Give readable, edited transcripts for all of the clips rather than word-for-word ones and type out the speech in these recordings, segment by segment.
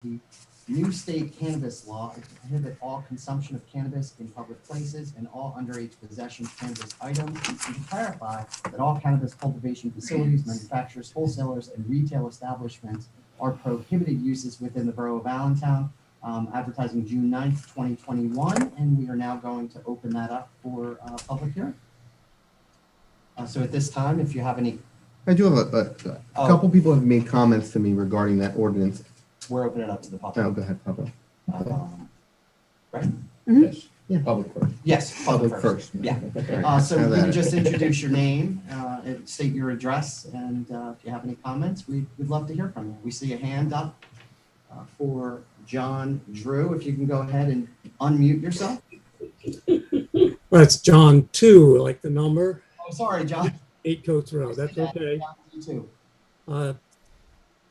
the new state cannabis law to prohibit all consumption of cannabis in public places and all underage possession of cannabis items, and to clarify that all cannabis cultivation facilities, manufacturers, wholesalers, and retail establishments are prohibited uses within the borough of Allentown. Advertising June 9th, 2021, and we are now going to open that up for public hearing. So at this time, if you have any... I do have a couple people have made comments to me regarding that ordinance. We're opening it up to the public. Oh, go ahead, Pablo. Right? Mm-hmm. Yes. Yeah. Public first. Yes, public first. Yeah. So Have will at you it. just introduce your name, state your address, and if you have any comments, we'd love to hear from you. We see a hand up for John Drew. If you can go ahead and unmute yourself. Well, it's John 2, like the number, Oh, sorry, John. 8 Coates Road. That's okay. John, you too.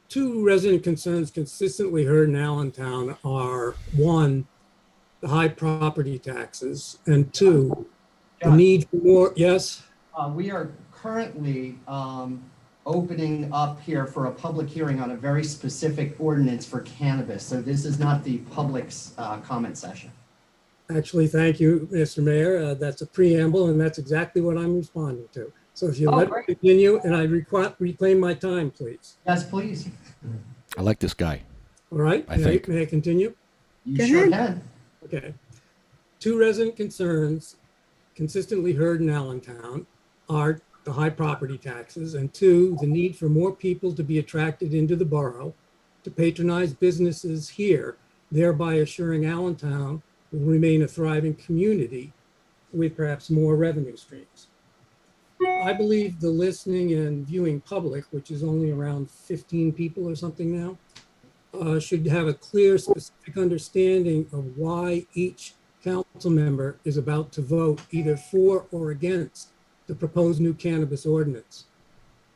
Two resident concerns consistently heard in Allentown are, one, the high property taxes, and two, the John, need for more, yes? we are currently opening up here for a public hearing on a very specific ordinance for cannabis. So this is not the public's comment session. Actually, thank you, Mr. Mayor. That's a preamble, and that's exactly what I'm responding to. So if you let me continue, and I reclaim my time, please. Yes, please. I like this guy. All right? I think. May I continue? You Go sure ahead. can. Okay. Two resident concerns consistently heard in Allentown are the high property taxes, and two, the need for more people to be attracted into the borough to patronize businesses here, thereby assuring Allentown will remain a thriving community with perhaps more revenue streams. I believe the listening and viewing public, which is only around 15 people or something now, should have a clear, specific understanding of why each council member is about to vote either for or against the proposed new cannabis ordinance.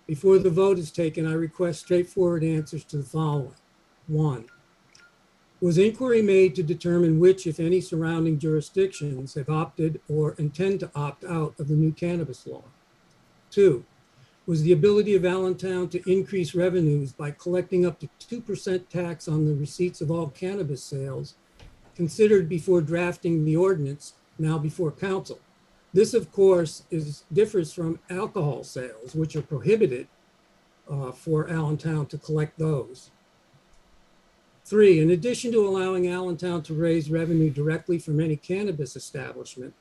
Before the vote is taken, I request straightforward answers to the following. One, was inquiry made to determine which, if any, surrounding jurisdictions have opted or intend to opt out of the new cannabis law? Two, was the ability of Allentown to increase revenues by collecting up to 2% tax on the receipts of all cannabis sales considered before drafting the ordinance now before council? This, of course, differs from alcohol sales, which are prohibited for Allentown to collect those. Three, in addition to allowing Allentown to raise revenue directly from any cannabis establishment,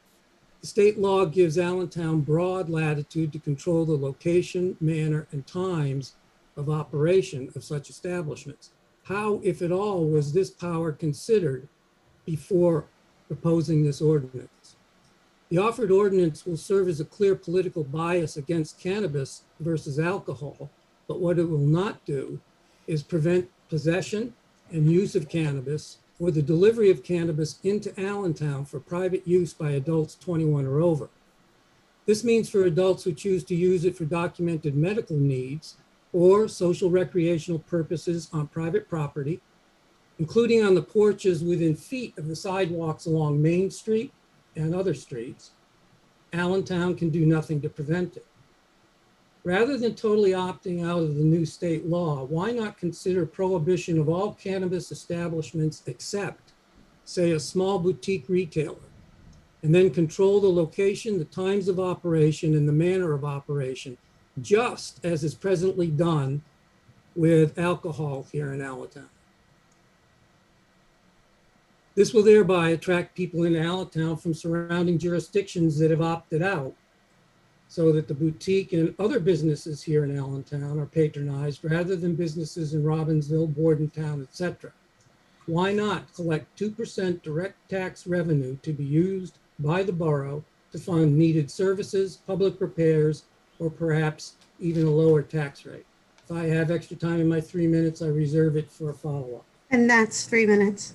the state law gives Allentown broad latitude to control the location, manner, and times of operation of such establishments. How, if at all, was this power considered before proposing this ordinance? The offered ordinance will serve as a clear political bias against cannabis versus alcohol, but what it will not do is prevent possession and use of cannabis or the delivery of cannabis into Allentown for private use by adults 21 or over. This means for adults who choose to use it for documented medical needs or social recreational purposes on private property, including on the porches within feet of the sidewalks along Main Street and other streets, Allentown can do nothing to prevent it. Rather than totally opting out of the new state law, why not consider prohibition of all cannabis establishments except, say, a small boutique retailer, and then control the location, the times of operation, and the manner of operation, just as is presently done with alcohol here in Allentown? This will thereby attract people in Allentown from surrounding jurisdictions that have opted out, so that the boutique and other businesses here in Allentown are patronized rather than businesses in Robbinsville, Bordentown, etc. Why not collect 2% direct tax revenue to be used by the borough to fund needed services, public repairs, or perhaps even a lower tax rate? If I have extra time in my 3 minutes, I reserve it for a follow-up. And that's 3 minutes.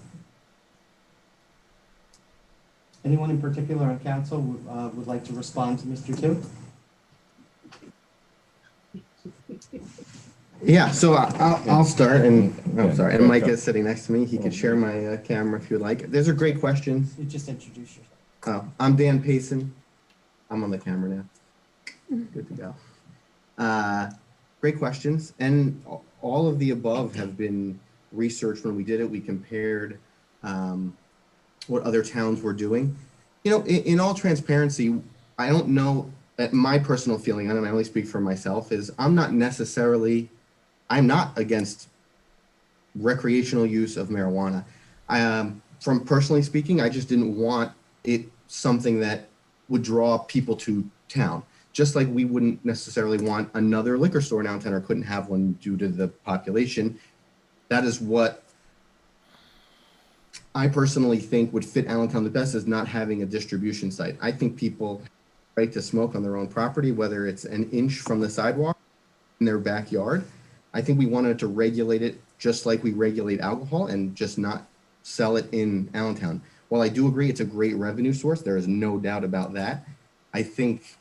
Anyone in particular on council would like to respond to Mr. Tu? Yeah, so I'll start, and I'm sorry, and Mike is sitting next to me. He could share my camera if you would like. Those are great questions. You just introduce yourself. I'm Dan Payson. I'm on the camera now. Good to go. Great questions, and all of the above have been research when we did it. We compared what other towns were doing. You know, in all transparency, I don't know, my personal feeling, and I only speak for myself, is I'm not against recreational use of marijuana. From personally speaking, I just didn't want it something that would draw people to town. Just like we wouldn't necessarily want another liquor store in Allentown or couldn't have one due to the population. That is what I personally think would fit Allentown the best, is not having a distribution site. I think people have the right to smoke on their own property, whether it's an inch from the sidewalk in their backyard. I think we wanted to regulate it just like we regulate alcohol and just not sell it in Allentown. While I do agree it's a great revenue source, there is no doubt about that. I think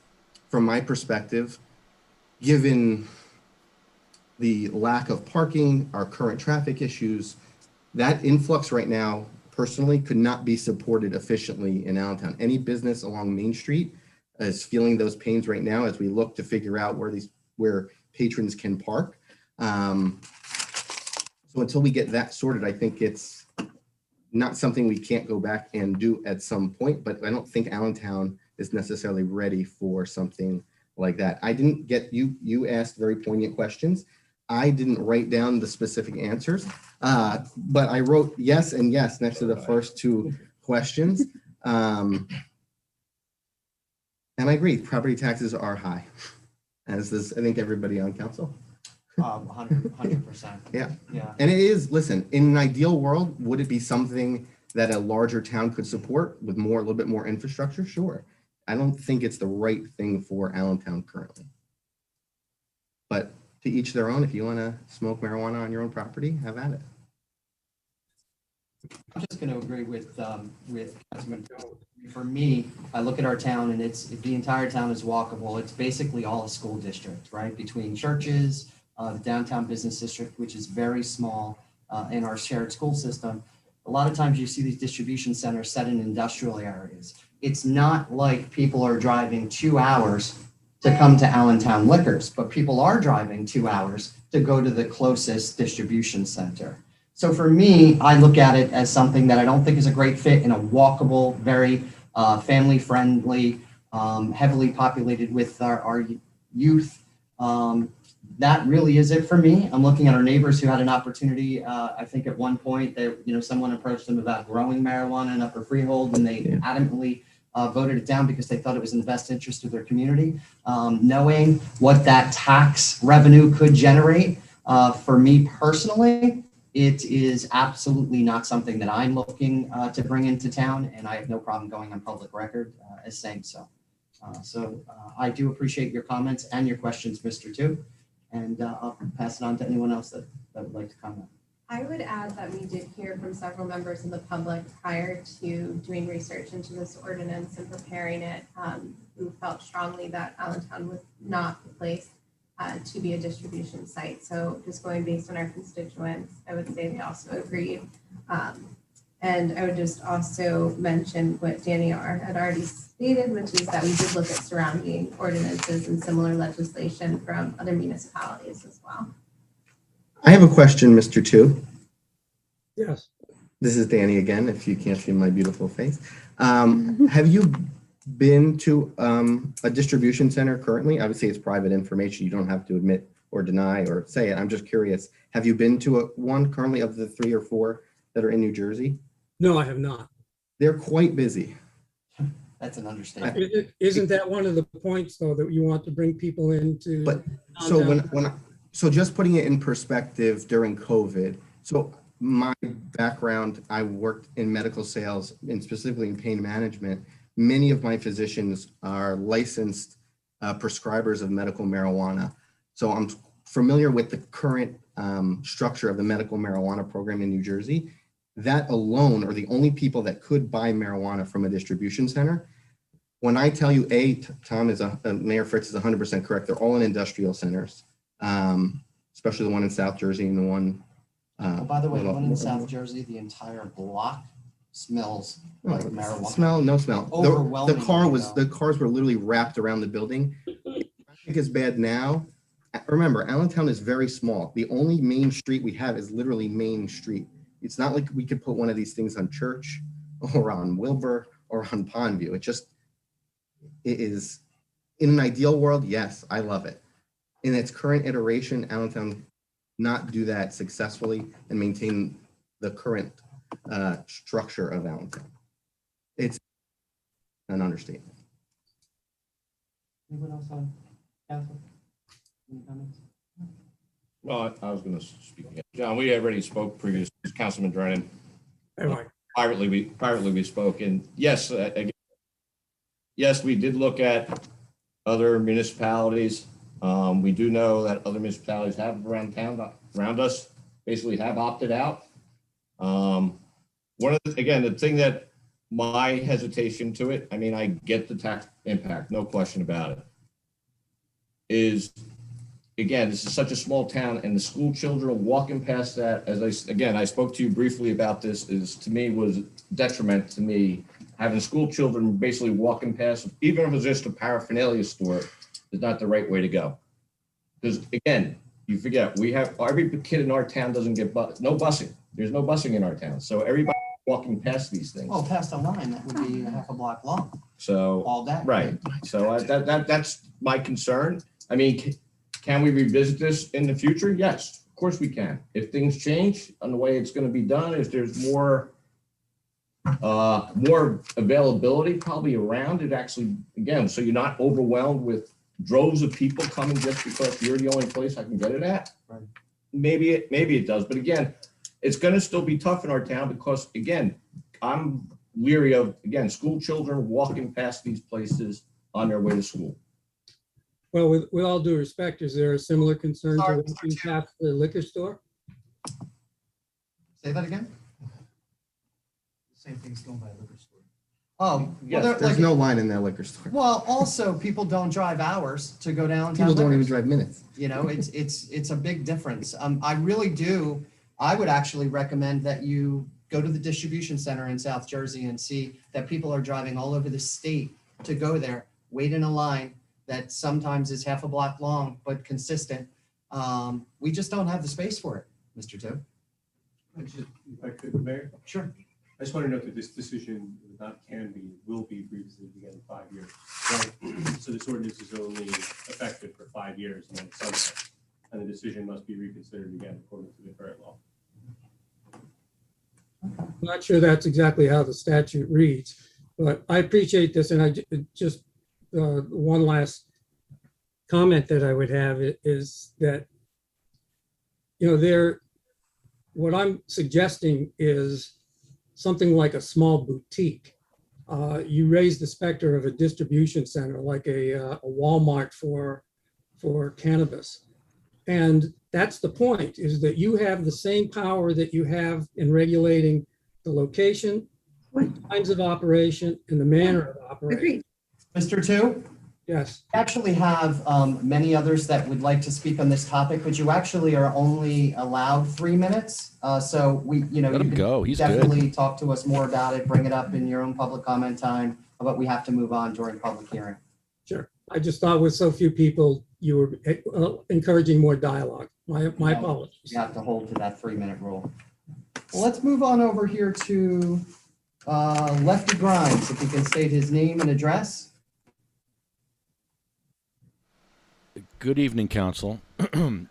from my perspective, given the lack of parking, our current traffic issues, that influx right now, personally, could not be supported efficiently in Allentown. Any business along Main Street is feeling those pains right now as we look to figure out where patrons can park. So until we get that sorted, I think it's not something we can't go back and do at some point, but I don't think Allentown is necessarily ready for something like that. I didn't get you asked very poignant questions. I didn't write down the specific answers, but I wrote yes and yes next to the first two questions. And I agree, property taxes are high, as is, I think, everybody on council. 100%. Yeah. Yeah. And it is, listen, in an ideal world, would it be something that a larger town could support with a little bit more infrastructure? Sure. I don't think it's the right thing for Allentown currently. But to each their own. If you want to smoke marijuana on your own property, have at it. I'm just going to agree with Councilman. For me, I look at our town and the entire town is walkable. It's basically all a school district, right? Between churches, the downtown business district, which is very small, and our shared school system. A lot of times you see these distribution centers set in industrial areas. It's not like people are driving 2 hours to come to Allentown Liquors, but people are driving 2 hours to go to the closest distribution center. So for me, I look at it as something that I don't think is a great fit in a walkable, very family-friendly, heavily populated with our youth. That really is it for me. I'm looking at our neighbors who had an opportunity. I think at one point that someone approached them about growing marijuana in Upper Freehold, and they adamantly voted it down because they thought it was in the best interest of their community. Knowing what that tax revenue could generate, for me personally, it is absolutely not something that I'm looking to bring into town, and I have no problem going on public record as saying so. I do appreciate your comments and your questions, Mr. Tu, and I'll pass it on to anyone else that would like to comment. I would add that we did hear from several members of the public prior to doing research into this ordinance and preparing it, who felt strongly that Allentown was not the place to be a distribution site. So just going based on our constituents, I would say they also agreed. And I would just also mention what Danny R. had already stated, which is that we did look at surrounding ordinances and similar legislation from other municipalities as well. I have a question, Mr. Tu. Yes. This is Danny again, if you can't see my beautiful face. Have you been to a distribution center currently? Obviously, it's private information. You don't have to admit or deny or say it. I'm just curious. Have you been to one currently of the 3 or 4 that are in New Jersey? No, I have not. They're quite busy. That's an understatement. Isn't that one of the points, though, that you want to bring people into? But so so just putting it in perspective during COVID. So my background, I worked in medical sales and specifically in pain management. Many of my physicians are licensed prescribers of medical marijuana. So I'm familiar with the current structure of the medical marijuana program in New Jersey. That alone are the only people that could buy marijuana from a distribution center. When I tell you, Tom is Mayor Fritz is 100% correct. They're all in industrial centers, especially the one in South Jersey and the one. By the way, the one in South Jersey, the entire block smells like marijuana. Smell, no smell. Overwhelming. The cars were literally wrapped around the building. Traffic is bad now. remember, Allentown is very small. The only main street we have is literally Main Street. It's not like we could put one of these things on Church or on Wilbur or on Pondview. It is, in an ideal world, yes, I love it. In its current iteration, Allentown not do that successfully and maintain the current structure of Allentown. It's an understatement. Anyone else on council? Any comments? Well, I was going to speak again. John, we already spoke previously, Councilman Drennan. Anyway, Privately, we spoke, and yes, again, yes, we did look at other municipalities. We do know that other municipalities have around us, basically have opted out. The thing that my hesitation to it, I mean, I get the tax impact, no question about it, is, again, this is such a small town, and the school children walking past that, I spoke to you briefly about this, to me was detriment to me, having school children basically walking past, even if it's just a paraphernalia store, is not the right way to go. Because again, you forget, we have, every kid in our town doesn't get no busing. There's no busing in our town. So everybody walking past these things. Oh, past a line, that would be a half a block long, So, all day. right. So that's my concern. I mean, can we revisit this in the future? Yes, of course we can. If things change on the way it's going to be done, if there's more availability probably around it actually, again, so you're not overwhelmed with droves of people coming just because you're the only place I can get it at. Right. Maybe it does. But again, it's going to still be tough in our town because, again, I'm leery of, again, school children walking past these places on their way to school. well, with all due respect, is there a similar concern Sorry, to Mr. walking Chair. past the liquor store? Say that again? Same thing's going by a liquor store. Oh, well, Yes, they're There's like, no line in that liquor store. well, also, people don't drive hours to go downtown. People don't even liquors. drive minutes. You know, it's a big difference. I would actually recommend that you go to the distribution center in South Jersey and see that people are driving all over the state to go there, wait in a line that sometimes is half a block long, but consistent. We just don't have the space for it, Mr. Two. If I could, Mayor, Sure. I just want to note that this decision will be revisited again in 5 years. Right. So this ordinance is only effective for 5 years and then it's sunset. And the decision must be reconsidered again according to the current law. I'm not sure that's exactly how the statute reads, but I appreciate this. And I just, one last comment that I would have is that, what I'm suggesting is something like a small boutique. You raise the specter of a distribution center, like a Walmart for cannabis. And that's the point, is that you have the same power that you have in regulating the location, kinds of operation, and the manner of operation. Agreed. Mr. Two, Yes. we actually have many others that would like to speak on this topic, but you actually are only allowed 3 minutes. So Let you him can go. He's good. definitely talk to us more about it, bring it up in your own public comment time, but we have to move on during public hearing. Sure. I just thought with so few people, you were encouraging more dialogue. My apologies. You have to hold to that 3-minute rule. Well, let's move on over here to Lefty Grimes, if he can state his name and address. Good evening, Council.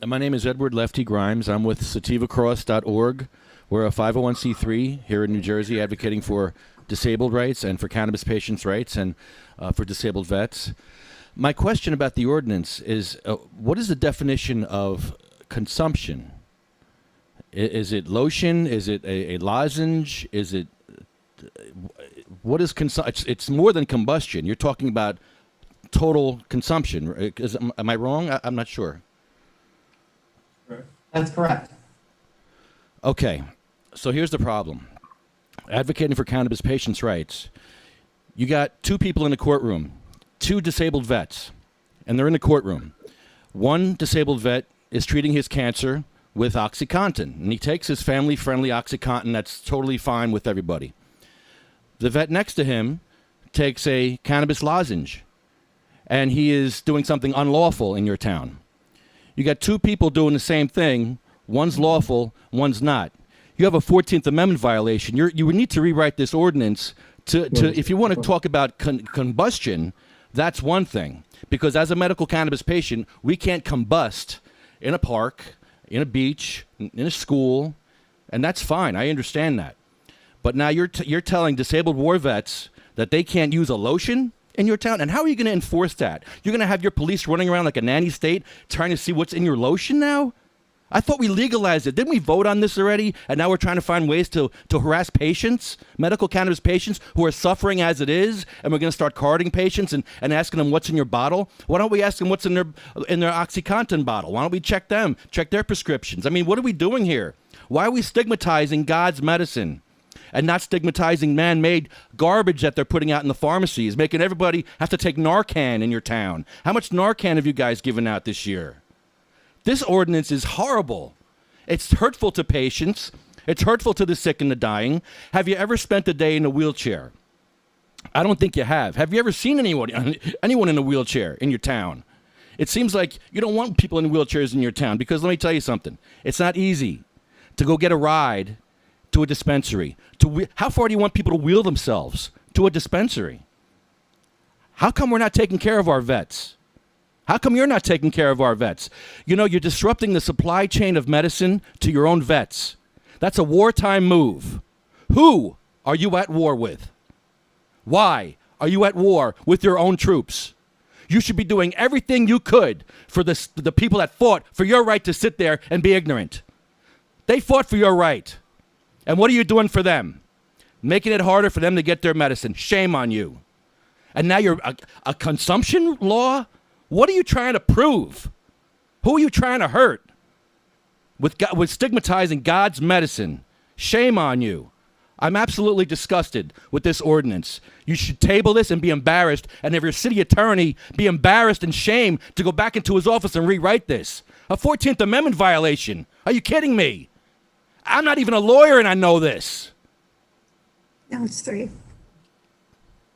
My name is Edward Lefty Grimes. I'm with sativacross.org. We're a 501c3 here in New Jersey advocating for disabled rights and for cannabis patients' rights and for disabled vets. My question about the ordinance is, what is the definition of consumption? Is it lotion? Is it a lozenge? Is it, what is consumption? It's more than combustion. You're talking about total consumption. Am I wrong? I'm not sure. That's correct. Okay, so here's the problem. Advocating for cannabis patients' rights. You got two people in the courtroom, two disabled vets, and they're in the courtroom. One disabled vet is treating his cancer with OxyContin, and he takes his family-friendly OxyContin that's totally fine with everybody. The vet next to him takes a cannabis lozenge, and he is doing something unlawful in your town. You got two people doing the same thing. One's lawful, one's not. You have a 14th Amendment violation. You would need to rewrite this ordinance to if you want to talk about combustion, that's one thing. Because as a medical cannabis patient, we can't combust in a park, in a beach, in a school, and that's fine. I understand that. But now you're telling disabled war vets that they can't use a lotion in your town? And how are you going to enforce that? You're going to have your police running around like a nanny state trying to see what's in your lotion now? I thought we legalized it. Didn't we vote on this already? And now we're trying to find ways to harass patients, medical cannabis patients who are suffering as it is, and we're going to start carding patients and asking them what's in your bottle? Why don't we ask them what's in their OxyContin bottle? Why don't we check them, check their prescriptions? I mean, what are we doing here? Why are we stigmatizing God's medicine and not stigmatizing man-made garbage that they're putting out in the pharmacies, making everybody have to take Narcan in your town? How much Narcan have you guys given out this year? This ordinance is horrible. It's hurtful to patients. It's hurtful to the sick and the dying. Have you ever spent a day in a wheelchair? I don't think you have. Have you ever seen anyone in a wheelchair in your town? It seems like you don't want people in wheelchairs in your town because let me tell you something. It's not easy to go get a ride to a dispensary. How far do you want people to wheel themselves to a dispensary? How come we're not taking care of our vets? How come you're not taking care of our vets? You know, you're disrupting the supply chain of medicine to your own vets. That's a wartime move. Who are you at war with? Why are you at war with your own troops? You should be doing everything you could for the people that fought for your right to sit there and be ignorant. They fought for your right. And what are you doing for them? Making it harder for them to get their medicine. Shame on you. And now you're a consumption law? What are you trying to prove? Who are you trying to hurt with stigmatizing God's medicine? Shame on you. I'm absolutely disgusted with this ordinance. You should table this and be embarrassed, and if your city attorney, be embarrassed and shamed to go back into his office and rewrite this. A 14th Amendment violation. Are you kidding me? I'm not even a lawyer and I know this. No, it's 3.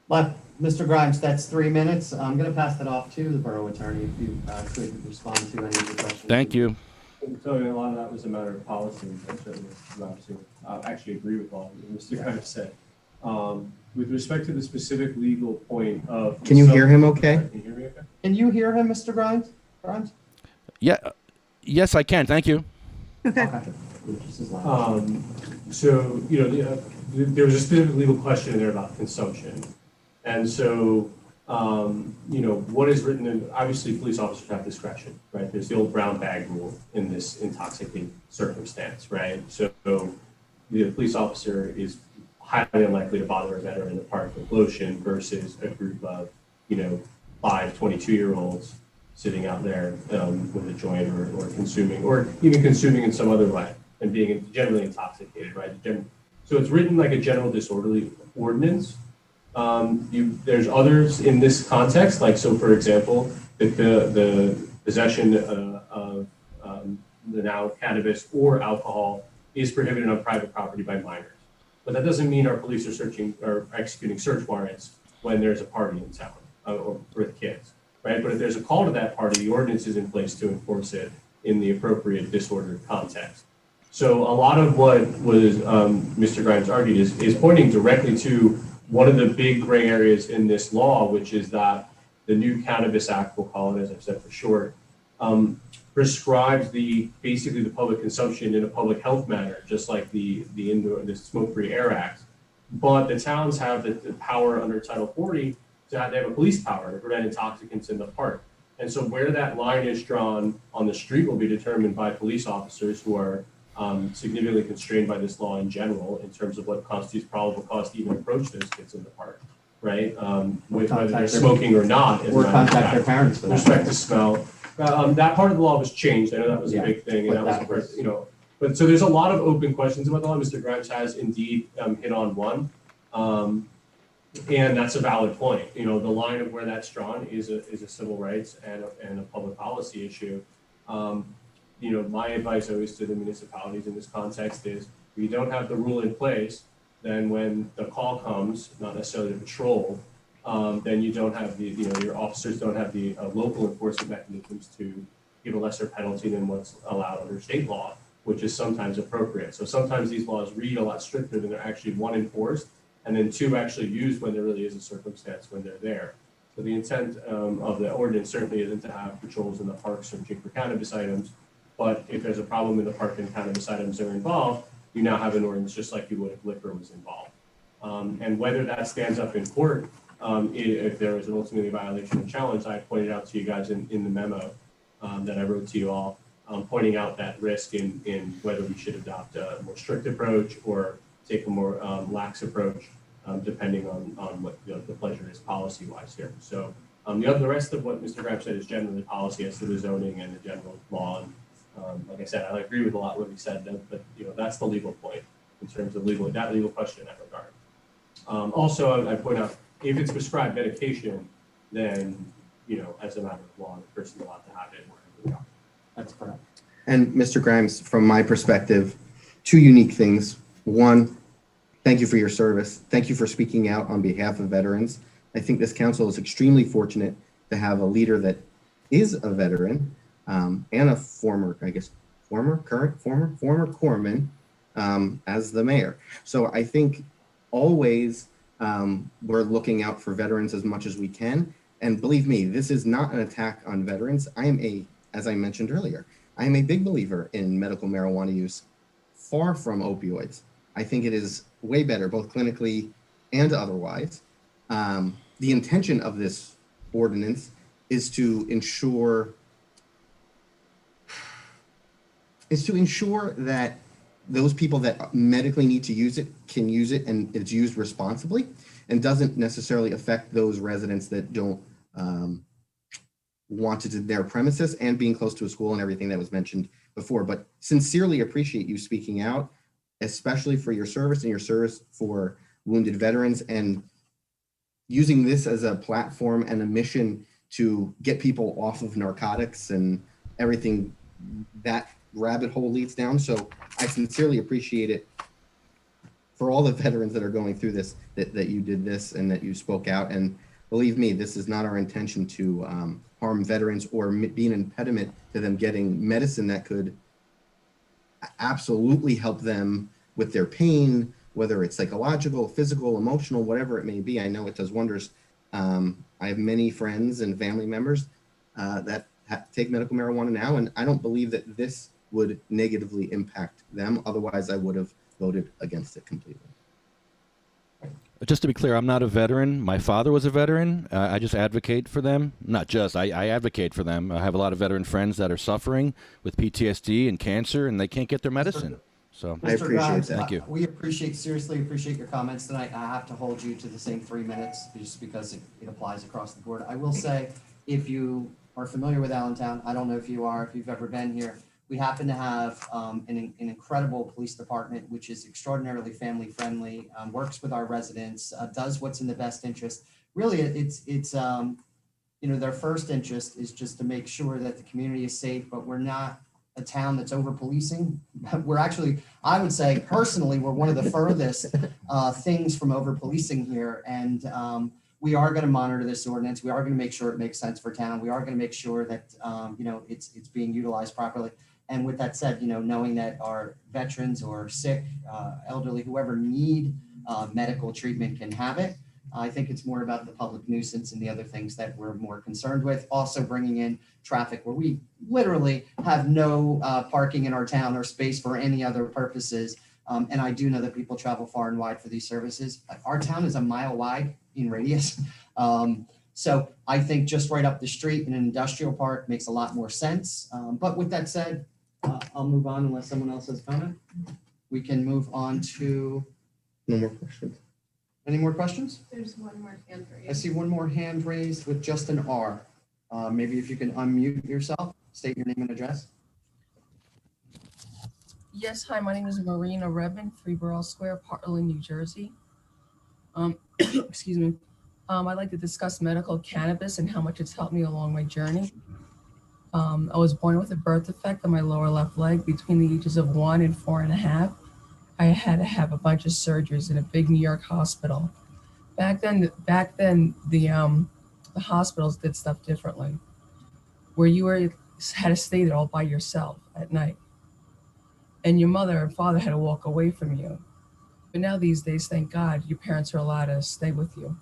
But, Mr. Grimes, that's 3 minutes. I'm going to pass that off to the borough attorney if you could respond to any of the questions. Thank you. So a lot of that was a matter of policy. I certainly actually agree with all of what Mr. Grimes said. With respect to the specific legal point of... Can you hear him okay? Can you hear me okay? Can you hear him, Mr. Grimes? Yeah. Yes, I can. Thank you. Okay. So, there was a specific legal question in there about consumption. And so, what is written in, obviously police officers have discretion, right? There's the old brown bag rule in this intoxicating circumstance, right? So the police officer is highly unlikely to bother a veteran in the park with lotion versus a group of, 5 22-year-olds sitting out there with a joint or consuming, or even consuming in some other way and being generally intoxicated, right? So it's written like a general disorderly ordinance. There's others in this context, like, so for example, the possession of the now cannabis or alcohol is prohibited on private property by minors. But that doesn't mean our police are searching or executing search warrants when there's a party in town or with kids, right? But if there's a call to that party, the ordinance is in place to enforce it in the appropriate disordered context. So a lot of what was Mr. Grimes argued is pointing directly to one of the big gray areas in this law, which is that the new Cannabis Act, we'll call it as I've said for short, prescribes basically the public consumption in a public health manner, just like the Smoke-Free Air Act. But the towns have the power under Title 40 to have a police power to prevent intoxicants in the park. And so where that line is drawn on the street will be determined by police officers who are significantly constrained by this law in general in terms of what constitutes probable cause to even approach those kids in the park, right? Whether they're smoking or not. Or contact their parents. With respect to smell. That part of the law was changed. I know that was a big thing. And that was, but so there's a lot of open questions about the law. Mr. Grimes has indeed hit on one. And that's a valid point. The line of where that's drawn is a civil rights and a public policy issue. My advice always to the municipalities in this context is if you don't have the rule in place, then when the call comes, not necessarily to patrol, then you don't have your officers don't have the local enforcement mechanisms to give a lesser penalty than what's allowed under state law, which is sometimes appropriate. So sometimes these laws read a lot stricter than they're actually, one, enforced, and then two, actually used when there really is a circumstance when they're there. So the intent of the ordinance certainly isn't to have patrols in the park searching for cannabis items, but if there's a problem in the park and cannabis items are involved, you now have an ordinance just like you would if liquor was involved. And whether that stands up in court, if there is an ultimately violation and challenge, I pointed out to you guys in the memo that I wrote to you all, pointing out that risk in whether we should adopt a more strict approach or take a more lax approach, depending on what the pleasure is policy-wise here. So the rest of what Mr. Grimes said is generally policy as to the zoning and the general law. And like I said, I agree with a lot of what he said, but that's the legal point in terms of that legal question in that regard. Also, I point out, if it's prescribed medication, then, as a matter of law, the person will have to have it wherever they are. That's correct. And Mr. Grimes, from my perspective, two unique things. One, thank you for your service. Thank you for speaking out on behalf of veterans. I think this council is extremely fortunate to have a leader that is a veteran and a former corpsman as the mayor. So I think always we're looking out for veterans as much as we can. And believe me, this is not an attack on veterans. As I mentioned earlier, I am a big believer in medical marijuana use, far from opioids. I think it is way better, both clinically and otherwise. The intention of this ordinance is to ensure that those people that medically need to use it can use it, and it's used responsibly, and doesn't necessarily affect those residents that don't want it in their premises, and being close to a school and everything that was mentioned before. But sincerely appreciate you speaking out, especially for your service and your service for wounded veterans, and using this as a platform and a mission to get people off of narcotics and everything that rabbit hole leads down. So I sincerely appreciate it for all the veterans that are going through this, that you did this and that you spoke out. And believe me, this is not our intention to harm veterans or be an impediment to them getting medicine that could absolutely help them with their pain, whether it's psychological, physical, emotional, whatever it may be. I know it does wonders. I have many friends and family members that take medical marijuana now, and I don't believe that this would negatively impact them. Otherwise, I would have voted against it completely. Just to be clear, I'm not a veteran. My father was a veteran. I just advocate for them. Not just, I advocate for them. I have a lot of veteran friends that are suffering with PTSD and cancer, and they can't get their medicine. So I appreciate Grimes, that. Thank you. We seriously appreciate your comments tonight. I have to hold you to the same 3 minutes just because it applies across the board. I will say, if you are familiar with Allentown, I don't know if you are, if you've ever been here, we happen to have an incredible police department, which is extraordinarily family friendly, works with our residents, does what's in the best interest. Really, it's their first interest is just to make sure that the community is safe, but we're not a town that's over policing. We're actually, I would say personally, we're one of the furthest things from over policing here. And we are going to monitor this ordinance. We are going to make sure it makes sense for town. We are going to make sure that, it's being utilized properly. And with that said, knowing that our veterans or sick, elderly, whoever need medical treatment can have it. I think it's more about the public nuisance and the other things that we're more concerned with. Also bringing in traffic where we literally have no parking in our town or space for any other purposes. And I do know that people travel far and wide for these services. Our town is a mile wide in radius. So I think just right up the street in an industrial park makes a lot more sense. But with that said, I'll move on unless someone else has a comment. We can move on to. No more questions. Any more questions? There's one more hand raised. I see one more hand raised with just an R. Maybe if you can unmute yourself, state your name and address. Yes, hi, my name is Marina Revin, 3 Borough Square, Portland, New Jersey. Excuse me. I'd like to discuss medical cannabis and how much it's helped me along my journey. I was born with a birth defect on my lower left leg between the ages of 1 and 4.5. I had to have a bunch of surgeries in a big New York hospital. Back then, the hospitals did stuff differently. Where you were had to stay there all by yourself at night. And your mother and father had to walk away from you. But now these days, thank God, your parents are allowed to stay with you.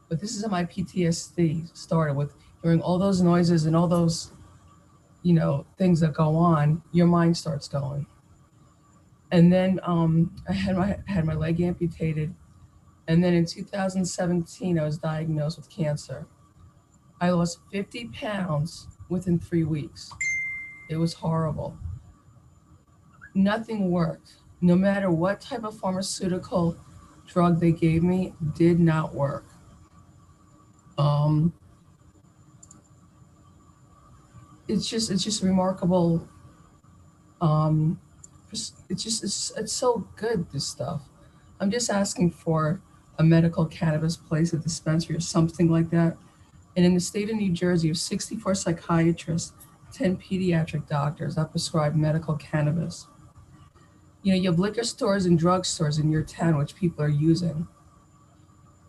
But this is how my PTSD started, with hearing all those noises and all those, things that go on. Your mind starts going. And then I had my leg amputated. And then in 2017, I was diagnosed with cancer. I lost 50 pounds within 3 weeks. It was horrible. Nothing worked. No matter what type of pharmaceutical drug they gave me, did not work. It's just remarkable. It's so good, this stuff. I'm just asking for a medical cannabis place, a dispensary or something like that. And in the state of New Jersey, you have 64 psychiatrists, 10 pediatric doctors that prescribe medical cannabis. You have liquor stores and drugstores in your town, which people are using.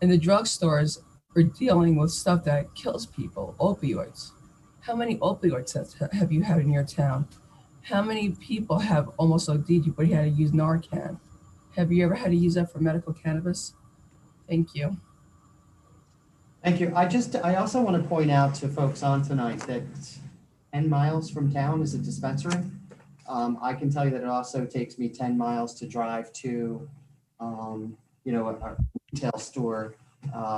And the drugstores are dealing with stuff that kills people, opioids. How many opioids have you had in your town? How many people have almost OD'd, but you had to use Narcan? Have you ever had to use that for medical cannabis? Thank you. Thank you. I also want to point out to folks on tonight that 10 miles from town is a dispensary. I can tell you that it also takes me 10 miles to drive to, a retail store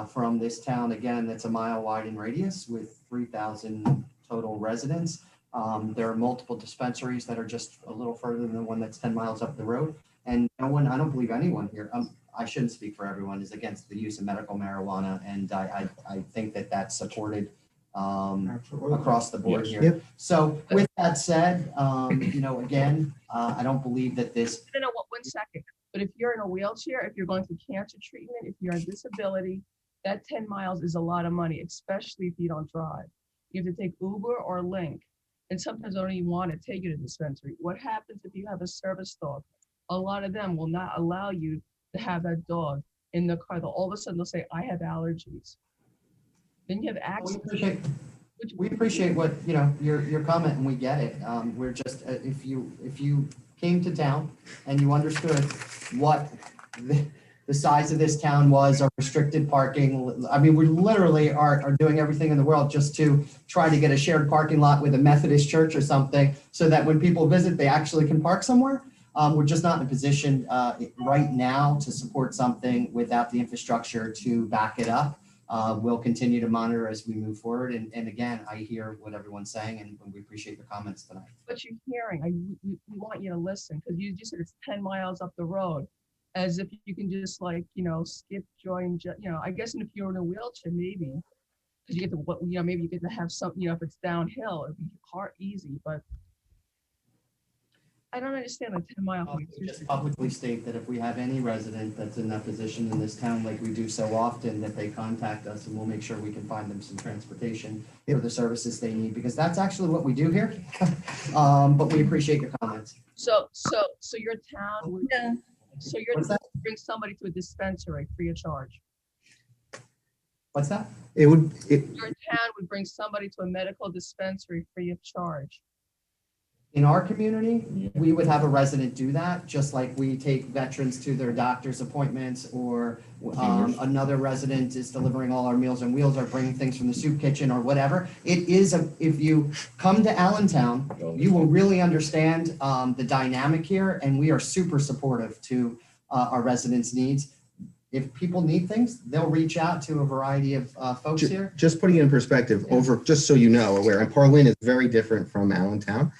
from this town. Again, that's a mile wide in radius with 3,000 total residents. There are multiple dispensaries that are just a little further than the one that's 10 miles up the road. And I don't believe anyone here, I shouldn't speak for everyone, is against the use of medical marijuana. And I think that that's supported across the board here. Yep. So with that said, again, I don't believe that this. No, 1 second. But if you're in a wheelchair, if you're going through cancer treatment, if you're on disability, that 10 miles is a lot of money, especially if you don't drive. You have to take Uber or Link. And sometimes I don't even want to take you to the dispensary. What happens if you have a service dog? A lot of them will not allow you to have that dog in the car. All of a sudden they'll say, I have allergies. Then you have access. We appreciate what, your comment, and we get it. We're just, if you came to town and you understood what the size of this town was, our restricted parking. I mean, we literally are doing everything in the world just to try to get a shared parking lot with a Methodist church or something, so that when people visit, they actually can park somewhere. We're just not in a position right now to support something without the infrastructure to back it up. We'll continue to monitor as we move forward. And again, I hear what everyone's saying, and we appreciate the comments tonight. But you're hearing, we want you to listen, because you just said it's 10 miles up the road, as if you can just skip, join, I guess. And if you're in a wheelchair, maybe, because you get to, maybe you get to have something, if it's downhill, it'd be easy, but I don't understand the 10-mile. Just publicly state that if we have any resident that's in that position in this town, like we do so often, that they contact us, and we'll make sure we can find them some transportation for the services they need, because that's actually what we do here. But we appreciate your comments. So your town would, Yeah. so your town would bring somebody to a dispensary free of charge. What's that? Your town would bring somebody to a medical dispensary free of charge. In our community, we would have a resident do that, just like we take veterans to their doctor's appointments, or another resident is delivering all our Meals on Wheels or bringing things from the soup kitchen or whatever. It is, if you come to Allentown, you will really understand the dynamic here, and we are super supportive to our residents' needs. If people need things, they'll reach out to a variety of folks here. Just putting it in perspective, just so you know, and Parlin is very different from Allentown.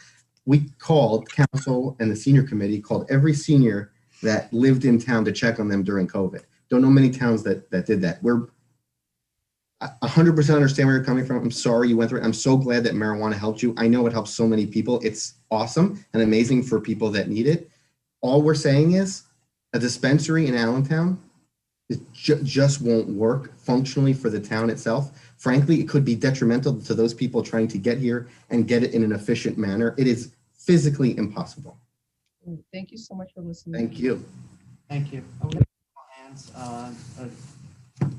We called council, and the senior committee called every senior that lived in town to check on them during COVID. Don't know many towns that did that. We're 100% understand where you're coming from. I'm sorry you went through it. I'm so glad that marijuana helped you. I know it helps so many people. It's awesome and amazing for people that need it. All we're saying is a dispensary in Allentown just won't work functionally for the town itself. Frankly, it could be detrimental to those people trying to get here and get it in an efficient manner. It is physically impossible. Thank you so much for listening. Thank you. Thank you. Hands,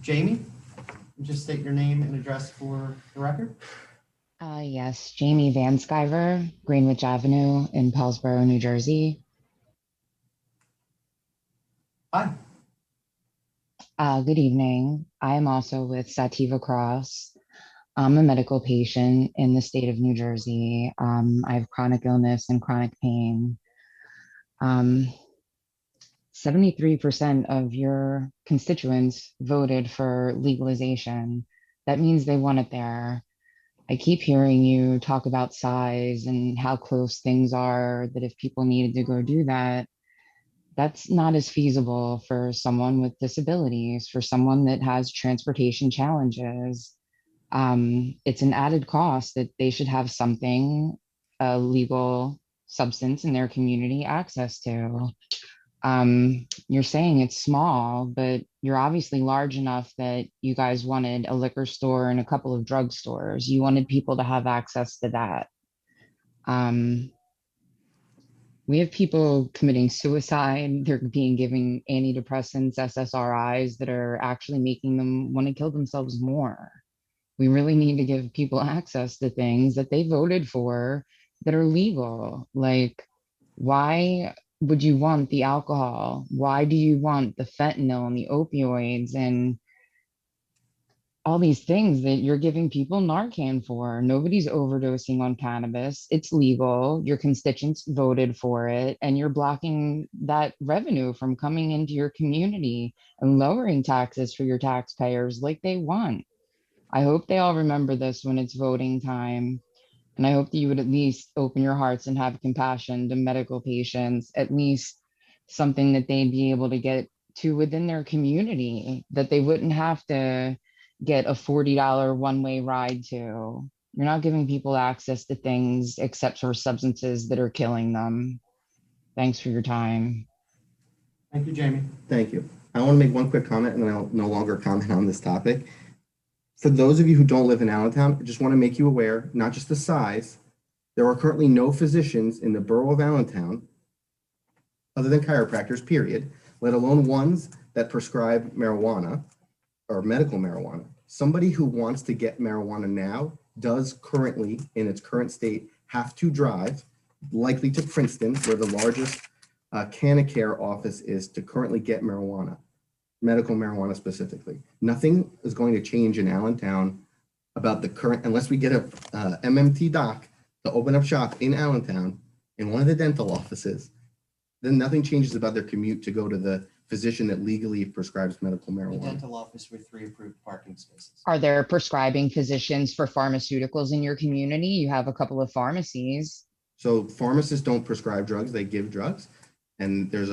Jamie, just state your name and address for the record. Yes, Jamie Van Sciver, Greenwich Avenue in Paulsboro, New Jersey. Hi. Good evening. I am also with Sativa Cross. I'm a medical patient in the state of New Jersey. I have chronic illness and chronic pain. 73% of your constituents voted for legalization. That means they want it there. I keep hearing you talk about size and how close things are, that if people needed to go do that, that's not as feasible for someone with disabilities, for someone that has transportation challenges. It's an added cost that they should have something, a legal substance in their community access to. You're saying it's small, but you're obviously large enough that you guys wanted a liquor store and a couple of drugstores. You wanted people to have access to that. Um, we have people committing suicide. They're being given antidepressants, SSRIs that are actually making them want to kill themselves more. We really need to give people access to things that they voted for that are legal. Like, why would you want the alcohol? Why do you want the fentanyl and the opioids and all these things that you're giving people Narcan for? Nobody's overdosing on cannabis. It's legal. Your constituents voted for it, and you're blocking that revenue from coming into your community and lowering taxes for your taxpayers like they want. I hope they all remember this when it's voting time. And I hope that you would at least open your hearts and have compassion to medical patients, at least something that they'd be able to get to within their community, that they wouldn't have to get a $40 one-way ride to. You're not giving people access to things except for substances that are killing them. Thanks for your time. Thank you, Jamie. Thank you. I want to make one quick comment, and then I'll no longer comment on this topic. For those of you who don't live in Allentown, I just want to make you aware, not just the size, there are currently no physicians in the borough of Allentown other than chiropractors, period, let alone ones that prescribe marijuana or medical marijuana. Somebody who wants to get marijuana now does currently, in its current state, have to drive, likely to Princeton, where the largest Canacare office is, to currently get marijuana, medical marijuana specifically. Nothing is going to change in Allentown about the current, unless we get a MMT doc to open up shop in Allentown in one of the dental offices, then nothing changes about their commute to go to the physician that legally prescribes medical The marijuana. dental office with 3 approved parking spaces. Are there prescribing physicians for pharmaceuticals in your community? You have a couple of pharmacies. So pharmacists don't prescribe drugs, they give drugs. And there's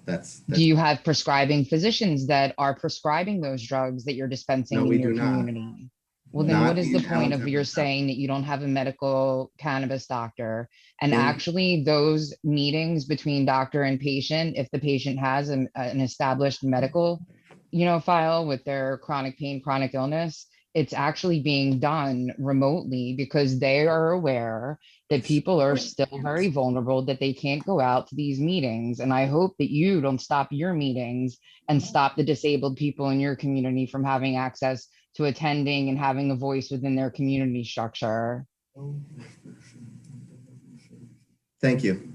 that's Do you have prescribing physicians that are prescribing those drugs that you're dispensing No, in we your do not. community? Well, then Not what is the in point of Allentown your right now. saying that you don't have a medical cannabis doctor? And In- actually, those meetings between doctor and patient, if the patient has an established medical, file with their chronic pain, chronic illness, it's actually being done remotely because they are aware that people are still very vulnerable, that they can't go out to these meetings. And I hope that you don't stop your meetings and stop the disabled people in your community from having access to attending and having a voice within their community structure. Thank you.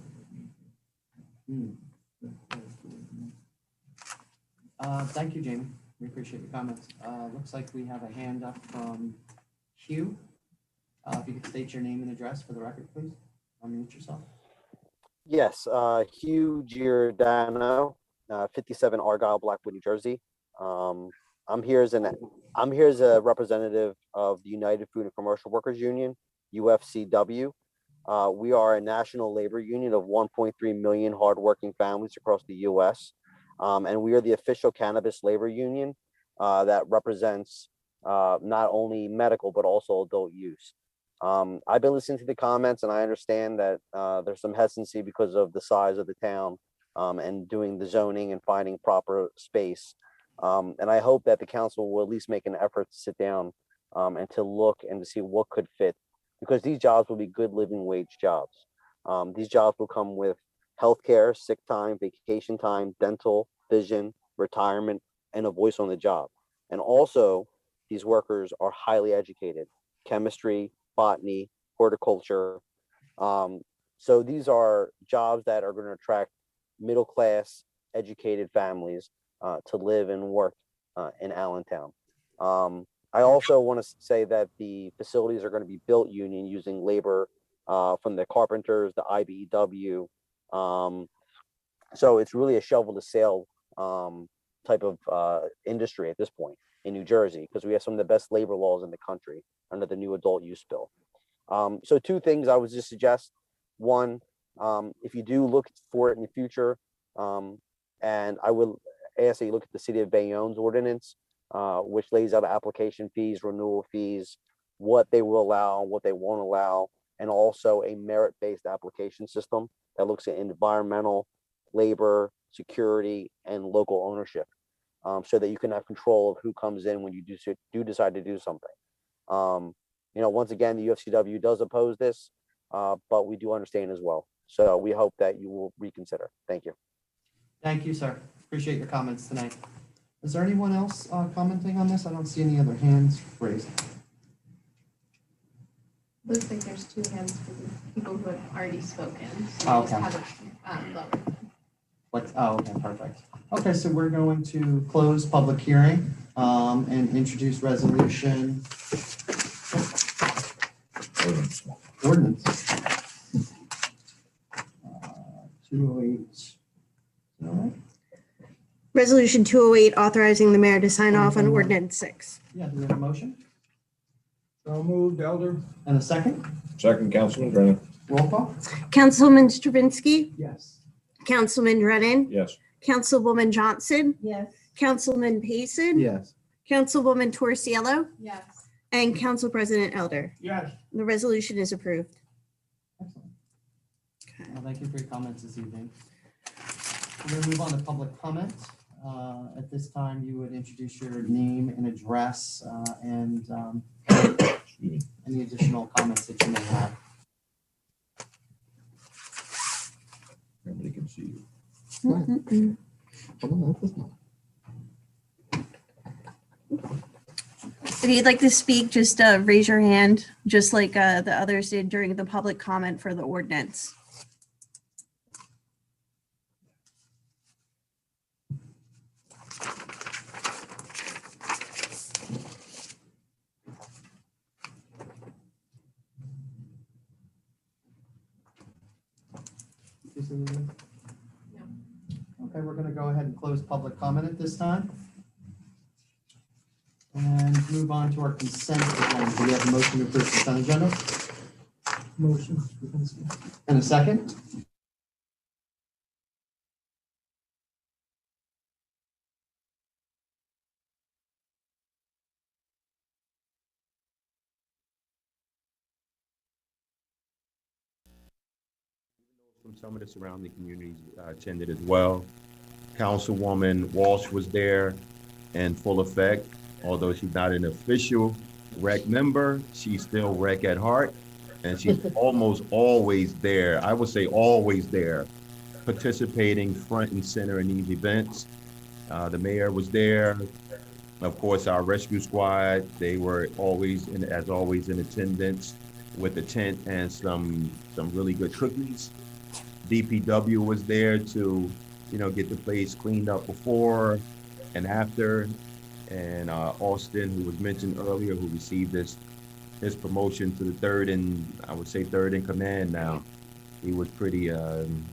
Thank you, Jamie. We appreciate your comments. Looks like we have a hand up from Hugh. If you could state your name and address for the record, please. Unmute yourself. Yes, Hugh Giordano, 57 Argyle, Blackwood, New Jersey. I'm here as a representative of the United Food and Commercial Workers Union, UFCW. We are a national labor union of 1.3 million hardworking families across the U.S. And we are the official cannabis labor union that represents not only medical, but also adult use. I've been listening to the comments, and I understand that there's some hesitancy because of the size of the town and doing the zoning and finding proper space. And I hope that the council will at least make an effort to sit down and to look and to see what could fit, because these jobs will be good living wage jobs. These jobs will come with healthcare, sick time, vacation time, dental, vision, retirement, and a voice on the job. And also, these workers are highly educated: chemistry, botany, horticulture. So these are jobs that are going to attract middle-class, educated families to live and work in Allentown. I also want to say that the facilities are going to be built union using labor from the carpenters, the IBEW. So it's really a shovel to sail type of industry at this point in New Jersey, because we have some of the best labor laws in the country under the new adult use bill. So two things I would just suggest. One, if you do look for it in the future, and I would ask that you look at the City of Bayonne's ordinance, which lays out application fees, renewal fees, what they will allow, what they won't allow, and also a merit-based application system that looks at environmental, labor, security, and local ownership, so that you can have control of who comes in when you do decide to do something. Once again, the UFCW does oppose this, but we do understand as well. So we hope that you will reconsider. Thank you. Thank you, sir. Appreciate your comments tonight. Is there anyone else commenting on this? I don't see any other hands raised. Looks like there's two hands for the people who have already spoken. So Oh, we just okay. haven't lowered them. Okay, perfect. Okay, so we're going to close public hearing and introduce resolution. Ordinance. 208. All right. Resolution 208, authorizing the mayor to sign off on ordinance 6. Yeah, do we have a motion? So moved, Elder. And a second? Second, Councilman Brennan. Roll call? Councilman Stravinsky, Yes. Councilman Drennan, Yes. Councilwoman Johnson, Yes. Councilman Payson, Yes. Councilwoman Torciello, Yes. and Council President Elder. Yes. The resolution is approved. Excellent. Well, thank you for your comments this evening. We're going to move on to public comment. At this time, you would introduce your name and address and any additional comments that you may have. Everybody can see you. If you'd like to speak, just raise your hand, just like the others did during the public comment for the ordinance. Okay, we're going to go ahead and close public comment at this time. And move on to our consent agenda. Do we have a motion to approve the consent agenda? Motion. And a second? From some of the surrounding communities attended as well. Councilwoman Walsh was there in full effect. Although she's not an official rec member, she's still rec at heart. And she's almost always there. I would say always there, participating front and center in these events. The mayor was there. Of course, our rescue squad, they were always in attendance with a tent and some really good cookies. DPW was there to, get the place cleaned up before and after. And Austin, who was mentioned earlier, who received his promotion to the third in command now. He was pretty, I'm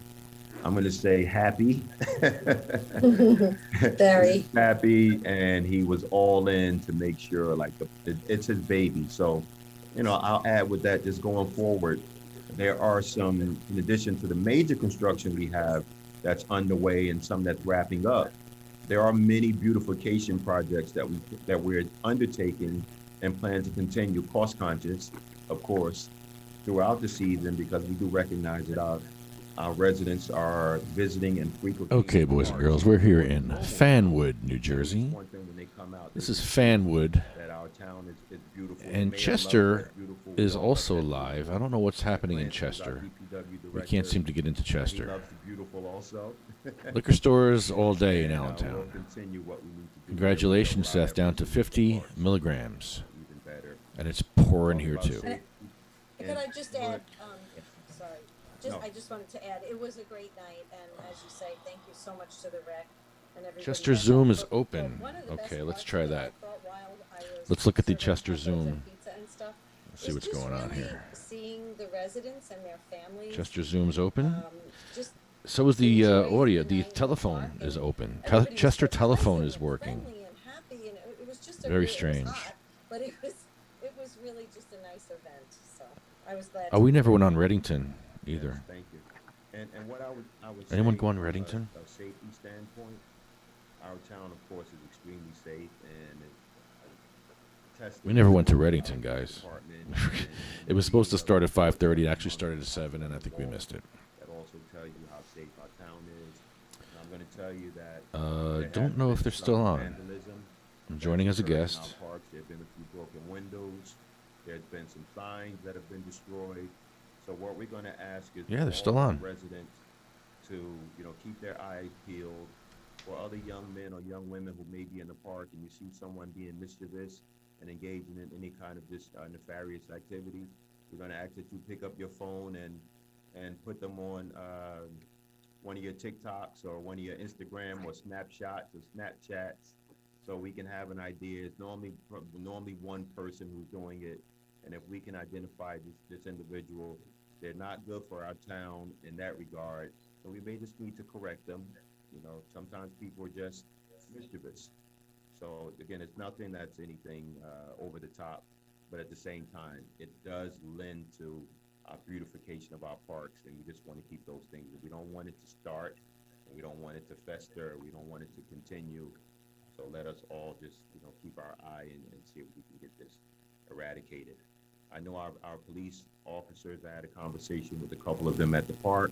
gonna say happy. Very. Happy, and he was all in to make sure it's his baby. So, I'll add with that, just going forward, there are some, in addition to the major construction we have that's underway and some that's wrapping up, there are many beautification projects that we're undertaking and plan to continue, cost conscious, of course, throughout the season, because we do recognize that our residents are visiting and frequently. Okay, boys and girls, we're here in Fanwood, New Jersey. This is Fanwood, and Chester is also live. I don't know what's happening in Chester. We can't seem to get into Chester. Liquor stores all day in Allentown. Congratulations, Seth, down to 50 milligrams. And it's pouring here too. Could I just add, sorry, No. I just wanted to add, it was a great night, and as you say, thank you so much to the rec and everybody. Chester that Zoom helped. is But open. one of the best Okay, let's parts try of it, that. I thought while I was Let's look at the serving Chester tacos Zoom. and pizza and stuff, Let's see is what's just going on really here. Seeing the residents and their families. Chester Zoom's open. Just So is the audio. the The night in the telephone park, is and open. everybody was Chester so telephone pleasant is and working. friendly and happy, and it was just a Very it was strange. hot, but it was really just a nice event. So I was glad. Oh, we never went on Readington either. Thank you. And what I would Anyone say go on from Readington? A safety standpoint, our town, of course, is extremely safe and We never went to Readington, guys. Department It was supposed to start at 5:30. It actually started at 7, and I think we missed it. that also tell you how safe our town is. And I'm going to tell you that Don't know if they're still on. vandalism I'm joining as a occurred in guest. our parks. There have been a few broken windows. There's been some signs that have been destroyed. So what we're going to ask is Yeah, they're for still all on. residents to, keep their eyes peeled for other young men or young women who may be in the park and you see someone being mischievous and engaging in any kind of this nefarious activity. We're going to ask that you pick up your phone and put them on one of your TikToks or one of your Instagram or Snapshots or Snapchats, so we can have an idea. It's normally one person who's doing it, and if we can identify this individual, they're not good for our town in that regard. So we may just need to correct them. Sometimes people are just mischievous. So again, it's nothing that's anything over the top, but at the same time, it does lend to our beautification of our parks, and we just want to keep those things. We don't want it to start, and we don't want it to fester. We don't want it to continue. So let us all just, keep our eye and see if we can get this eradicated. I know our police officers, I had a conversation with a couple of them at the park,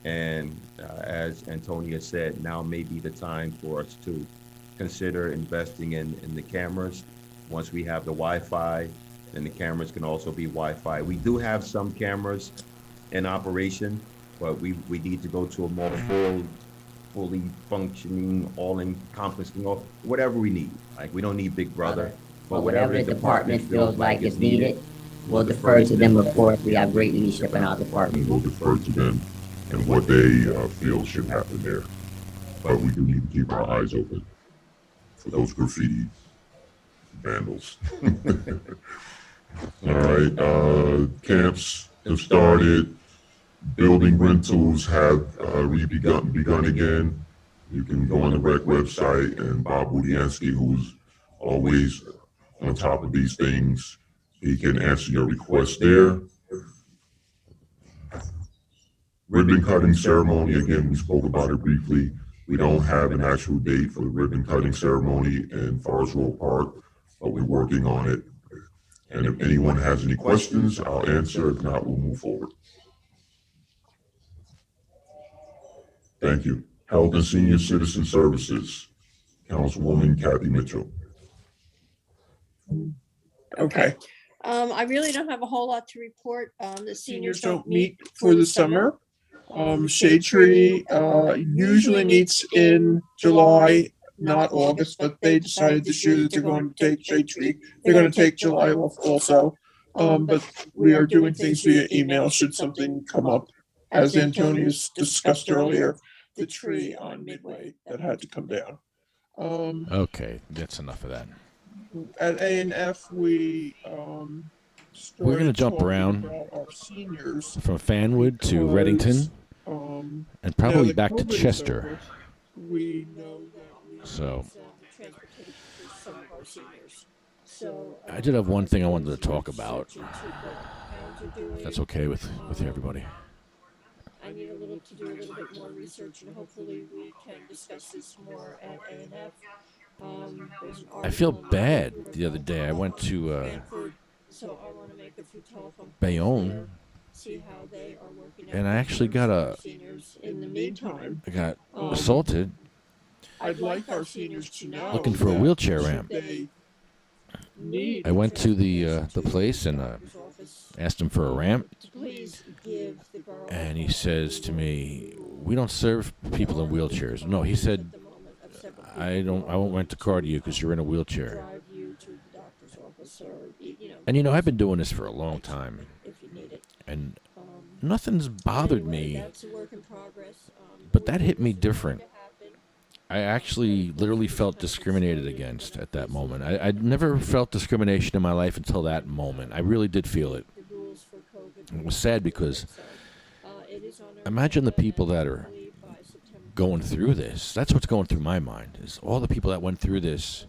and as Antonia said, now may be the time for us to consider investing in the cameras. Once we have the Wi-Fi, then the cameras can also be Wi-Fi. We do have some cameras in operation, but we need to go to a more fully functioning, all-encompassing, or whatever we need. Like, we don't need Big Brother, but whatever the department feels like is needed, we'll defer to them. Of course, we have great leadership in our department. We'll defer to them and what they feel should happen there. But we do need to keep our eyes open for those graffiti vandals. All right, camps have started. Building rentals have begun again. You can go on the rec website, and Bob Budiansky, who's always on top of these things, he can answer your requests there. Ribbon cutting ceremony, again, we spoke about it briefly. We don't have an actual date for the ribbon cutting ceremony in Forest Road Park, but we're working on it. And if anyone has any questions, I'll answer. If not, we'll move forward. Thank you. Health and Senior Citizen Services, Councilwoman Kathy Mitchell. Okay. I really don't have a whole lot to report. The Seniors don't meet for the summer. Shade Tree usually meets in July, not August, but they decided this year that they're going to take Shade Tree. They're going to take July off also. But we are doing things via email should something come up. As Antonius discussed earlier, the tree on Midway that had to come down. Okay, that's enough of that. At A&F, We're going to jump around our seniors from Fanwood to Readington, and probably back to Chester. We know that So transportation for some of our seniors. So I did have one thing I wanted to talk about. if That's okay with everybody. I need to do a little bit more research, and hopefully we can discuss this more at A&F. There's an I feel article in bad paper the other day. I went to Fanwood, so I want to make a few telephone calls Bayonne, there, see how they are working. and out I actually got seniors. In the meantime, I got assaulted I'd like our seniors to know looking for a that wheelchair should ramp. they need I went to the place and asked him for a ramp, please give the borough and he says to me, "We don't serve people in wheelchairs." No, he said, I won't rent a car to you because you're in a wheelchair. drive you to the doctor's office, or And I've been doing this for a long time. if you need and Um, nothing's bothered anyway, me, that's a work in progress. but that hit me different. I actually literally felt discriminated against at that moment. I'd never felt discrimination in my life until that moment. I really did feel it. The rules for COVID. It was sad because It is on our imagine the agenda, people and that are hopefully by September going through this. That's what's going through my mind, is all the people that went through this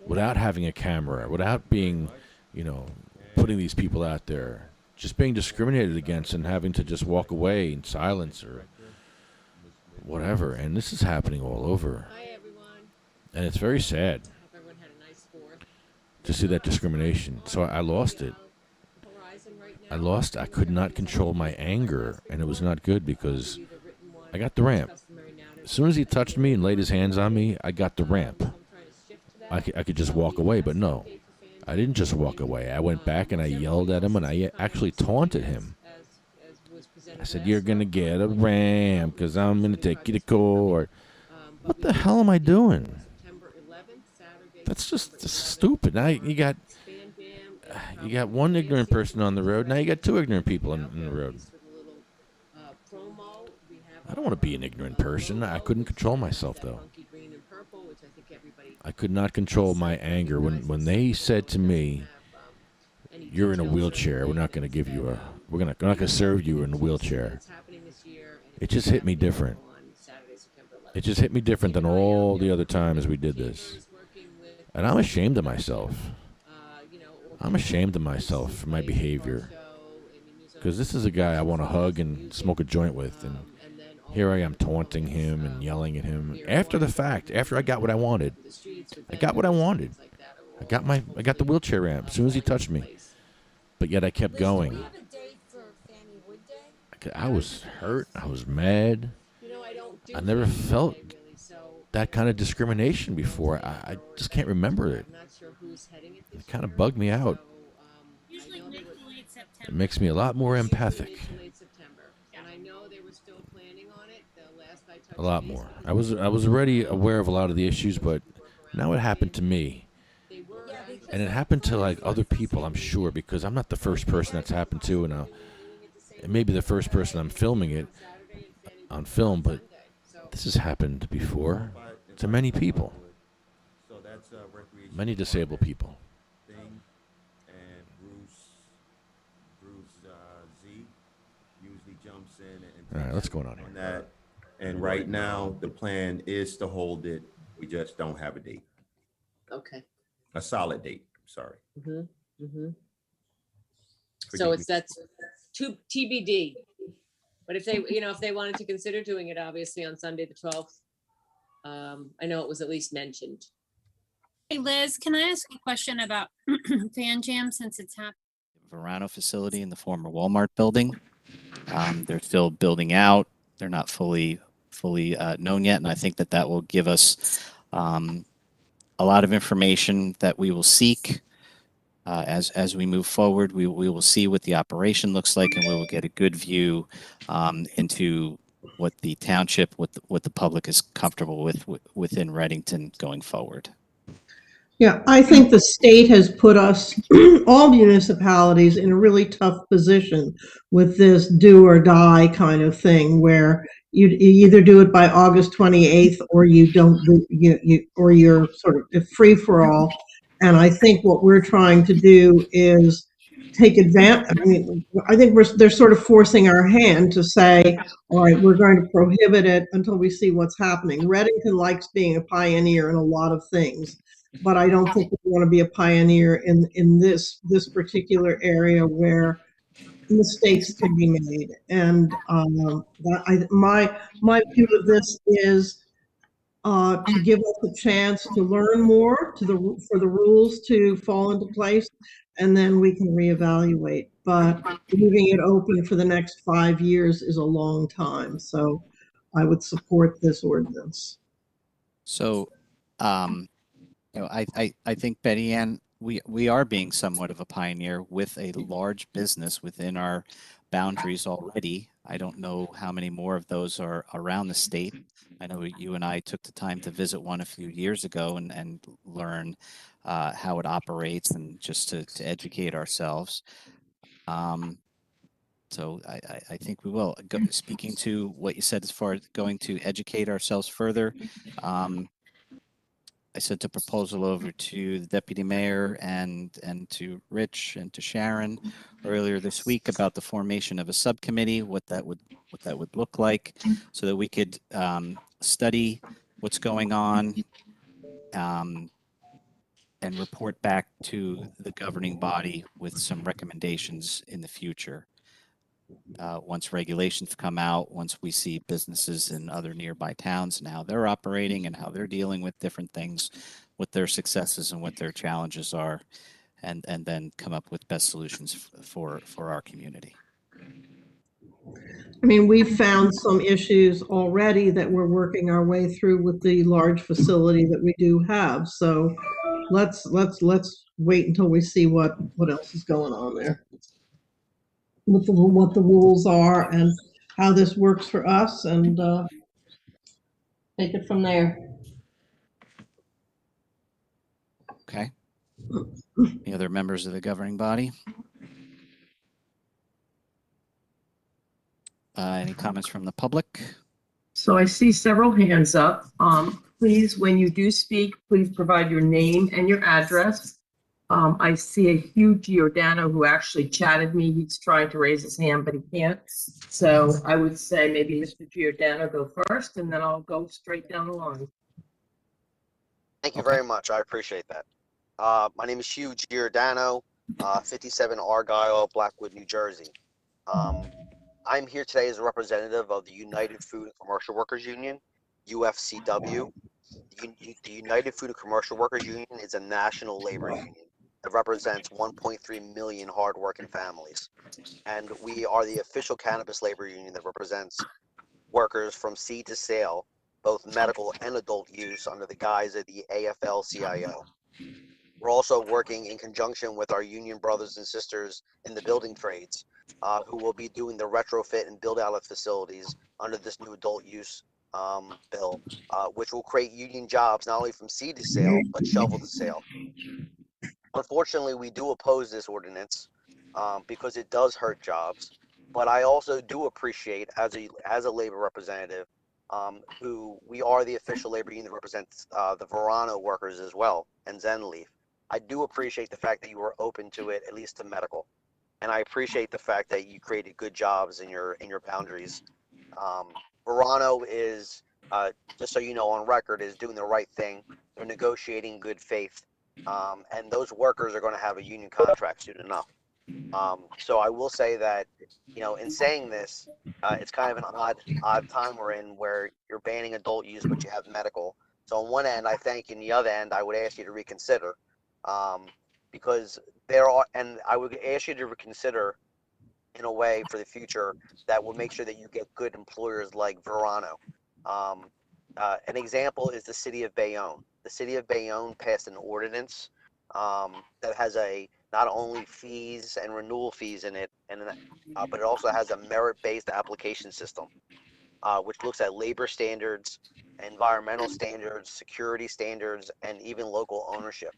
without having a camera, without being, putting these people out there, just being discriminated against and having to just walk away in silence or whatever. And this is happening all over. Hi, everyone. And it's very sad Hope everyone had a nice 4th. to see that discrimination. So I lost it. I could not control my anger, and it was not good because I got the ramp. As soon as he touched me and laid his hands on me, I got the ramp. I could just walk away, but no. I didn't just walk away. I went back and I yelled at him, and I actually taunted him. I said, "You're going to get a ramp because I'm going to take you to court." What the hell am I doing? That's just stupid. Now you got one ignorant person on the road. Now you got 2 ignorant people in the road. I don't want to be an ignorant person. I couldn't control myself, though. I could not control my anger when they said to me, "You're in a wheelchair. We're not going to give you a. We're not going to serve you in a wheelchair." It just hit me different. It just hit me different than all the other times we did this, and I'm ashamed of myself. I'm ashamed of myself for my behavior, because this is a guy I want to hug and smoke a joint with, and here I am taunting him and yelling at him after the fact. After I got what I wanted, I got what I wanted. I got the wheelchair ramp as soon as he touched me, but yet I kept going. I was hurt. I was mad. I never felt that kind of discrimination before. I just can't remember it. It kind of bugged me out. It makes me a lot more empathic. A lot more. I was already aware of a lot of the issues, but now it happened to me. And it happened to like other people, I'm sure, because I'm not the first person that's happened to, and it may be the first person I'm filming it on film, but this has happened before to many people. Many disabled people. And Bruce Z usually jumps in and All right, what's going on here? that. And right now, the plan is to hold it. We just don't have a date, Okay. a solid date. Sorry. Mm-hmm. Mm-hmm. Forgive So me. that's TBD. But if they wanted to consider doing it, obviously on Sunday, the 12th, I know it was at least mentioned. Hey Liz, can I ask a question about Fan Jam since it's happening? Verano facility in the former Walmart building. They're still building out. They're not fully known yet, and I think that will give us a lot of information that we will seek as we move forward. We will see what the operation looks like, and we will get a good view into what the township, what the public is comfortable with within Readington going forward. Yeah, I think the state has put us, all municipalities, in a really tough position with this do or die kind of thing, where you either do it by August 28th or you don't do, or you're sort of free for all. And I think what we're trying to do is take advantage. I mean, I think they're sort of forcing our hand to say, all right, we're going to prohibit it until we see what's happening. Readington likes being a pioneer in a lot of things, but I don't think we want to be a pioneer in this particular area where mistakes can be made. And my view of this is to give us a chance to learn more, for the rules to fall into place, and then we can reevaluate. But leaving it open for the next 5 years is a long time, so I would support this ordinance. So, I think, Betty Ann, we are being somewhat of a pioneer with a large business within our boundaries already. I don't know how many more of those are around the state. I know you and I took the time to visit one a few years ago and learn how it operates, and just to educate ourselves. So I think we will. Speaking to what you said as far as going to educate ourselves further, I sent a proposal over to the deputy mayor and to Rich and to Sharon earlier this week about the formation of a subcommittee, what that would look like, so that we could study what's going on and report back to the governing body with some recommendations in the future. Once regulations come out, once we see businesses in other nearby towns and how they're operating and how they're dealing with different things, what their successes and what their challenges are, and then come up with best solutions for our community. I mean, we've found some issues already that we're working our way through with the large facility that we do have. So let's wait until we see what else is going on there. What the rules are and how this works for us, and take it from there. Okay. Any other members of the governing body? Any comments from the public? So I see several hands up. Please, when you do speak, please provide your name and your address. I see a Hugh Giordano who actually chatted me. He's trying to raise his hand, but he can't. So I would say maybe Mr. Giordano go first, and then I'll go straight down the line. Thank you very much. I appreciate that. My name is Hugh Giordano, 57 Argyle, Blackwood, New Jersey. I'm here today as a representative of the United Food and Commercial Workers Union, UFCW. The United Food and Commercial Workers Union is a national labor union that represents 1.3 million hardworking families. And we are the official cannabis labor union that represents workers from seed to sale, both medical and adult use, under the guise of the AFL-CIO. We're also working in conjunction with our union brothers and sisters in the building trades, who will be doing the retrofit and build out of facilities under this new adult use bill, which will create union jobs not only from seed to sale, but shovel to sale. Unfortunately, we do oppose this ordinance because it does hurt jobs, but I also do appreciate, as a labor representative, who we are the official labor union that represents the Verano workers as well, and Zenleaf. I do appreciate the fact that you were open to it, at least to medical. And I appreciate the fact that you created good jobs in your boundaries. Verano is, just so you know, on record, is doing the right thing. They're negotiating good faith, and those workers are going to have a union contract soon enough. So I will say that, you know, in saying this, it's kind of an odd time we're in where you're banning adult use, but you have medical. So on one end, I thank you. On the other end, I would ask you to reconsider, because there are, and I would ask you to reconsider in a way for the future that will make sure that you get good employers like Verano. An example is the city of Bayonne. The city of Bayonne passed an ordinance that has not only fees and renewal fees in it, but it also has a merit-based application system, which looks at labor standards, environmental standards, security standards, and even local ownership.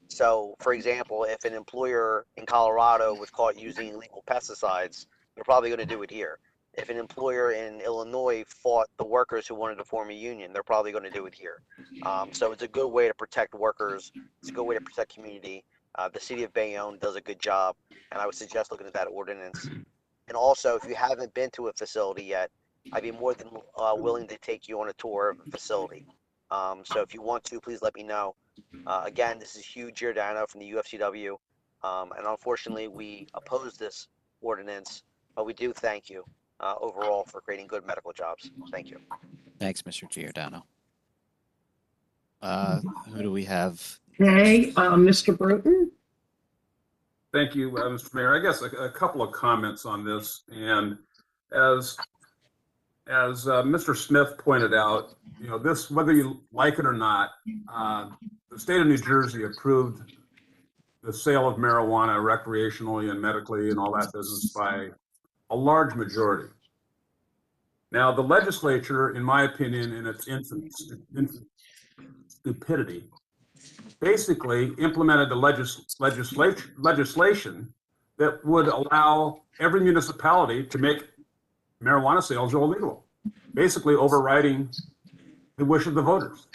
So, for example, if an employer in Colorado was caught using illegal pesticides, they're probably going to do it here. If an employer in Illinois fought the workers who wanted to form a union, they're probably going to do it here. So it's a good way to protect workers. It's a good way to protect community. The city of Bayonne does a good job, and I would suggest looking at that ordinance. And also, if you haven't been to a facility yet, I'd be more than willing to take you on a tour of a facility. So if you want to, please let me know. Again, this is Hugh Giordano from the UFCW, and unfortunately, we oppose this ordinance, but we do thank you overall for creating good medical jobs. Thank you. Thanks, Mr. Giordano. Who do we have? Okay, Mr. Bruton. Thank you, Mr. Mayor. I guess a couple of comments on this, and as Mr. Smith pointed out, you know, this, whether you like it or not, the state of New Jersey approved the sale of marijuana recreationally and medically and all that business by a large majority. Now, the legislature, in my opinion, in its infant stupidity, basically implemented the legislation that would allow every municipality to make marijuana sales illegal, basically overriding the wish of the voters.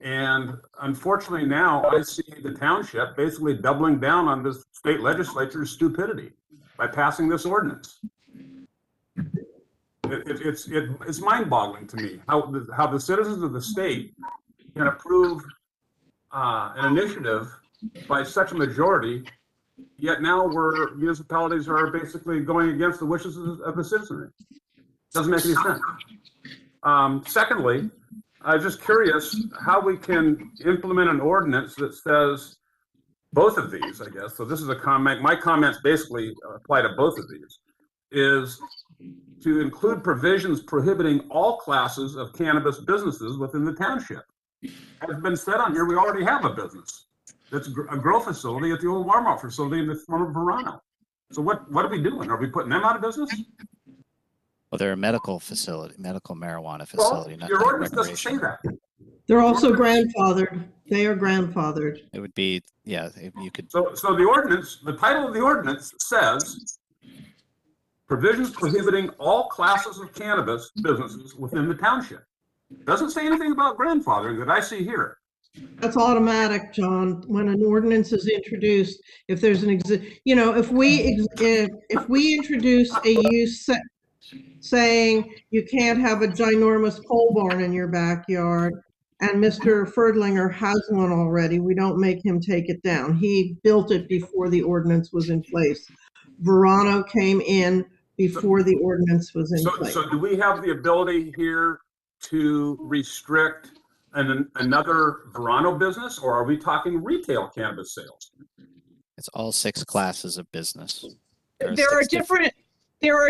And unfortunately now I see the township basically doubling down on the state legislature's stupidity by passing this ordinance. It's mind-boggling to me how the citizens of the state can approve an initiative by such a majority, yet now municipalities are basically going against the wishes of the citizenry. Doesn't make any sense. Secondly, I'm just curious how we can implement an ordinance that says both of these, I guess. So this is a comment. My comments basically apply to both of these, is to include provisions prohibiting all classes of cannabis businesses within the township. As been said on here, we already have a business. That's a grow facility at the old Walmart facility in the former Verano. So what are we doing? Are we putting them out of business? Well, they're a medical facility, medical marijuana facility, Well, not your not ordinance doesn't say recreational. that. They're also grandfathered. They are grandfathered. It would be, yeah, you could, So the ordinance, the title of the ordinance says provisions prohibiting all classes of cannabis businesses within the township. Doesn't say anything about grandfathering that I see here. That's automatic, John. When an ordinance is introduced, if there's an if we introduce a use saying you can't have a ginormous pole barn in your backyard, and Mr. Ferdlinger has one already, we don't make him take it down. He built it before the ordinance was in place. Verano came in before the ordinance was in place. So do we have the ability here to restrict another Verano business, or are we talking retail cannabis sales? it's all 6 classes of business. There are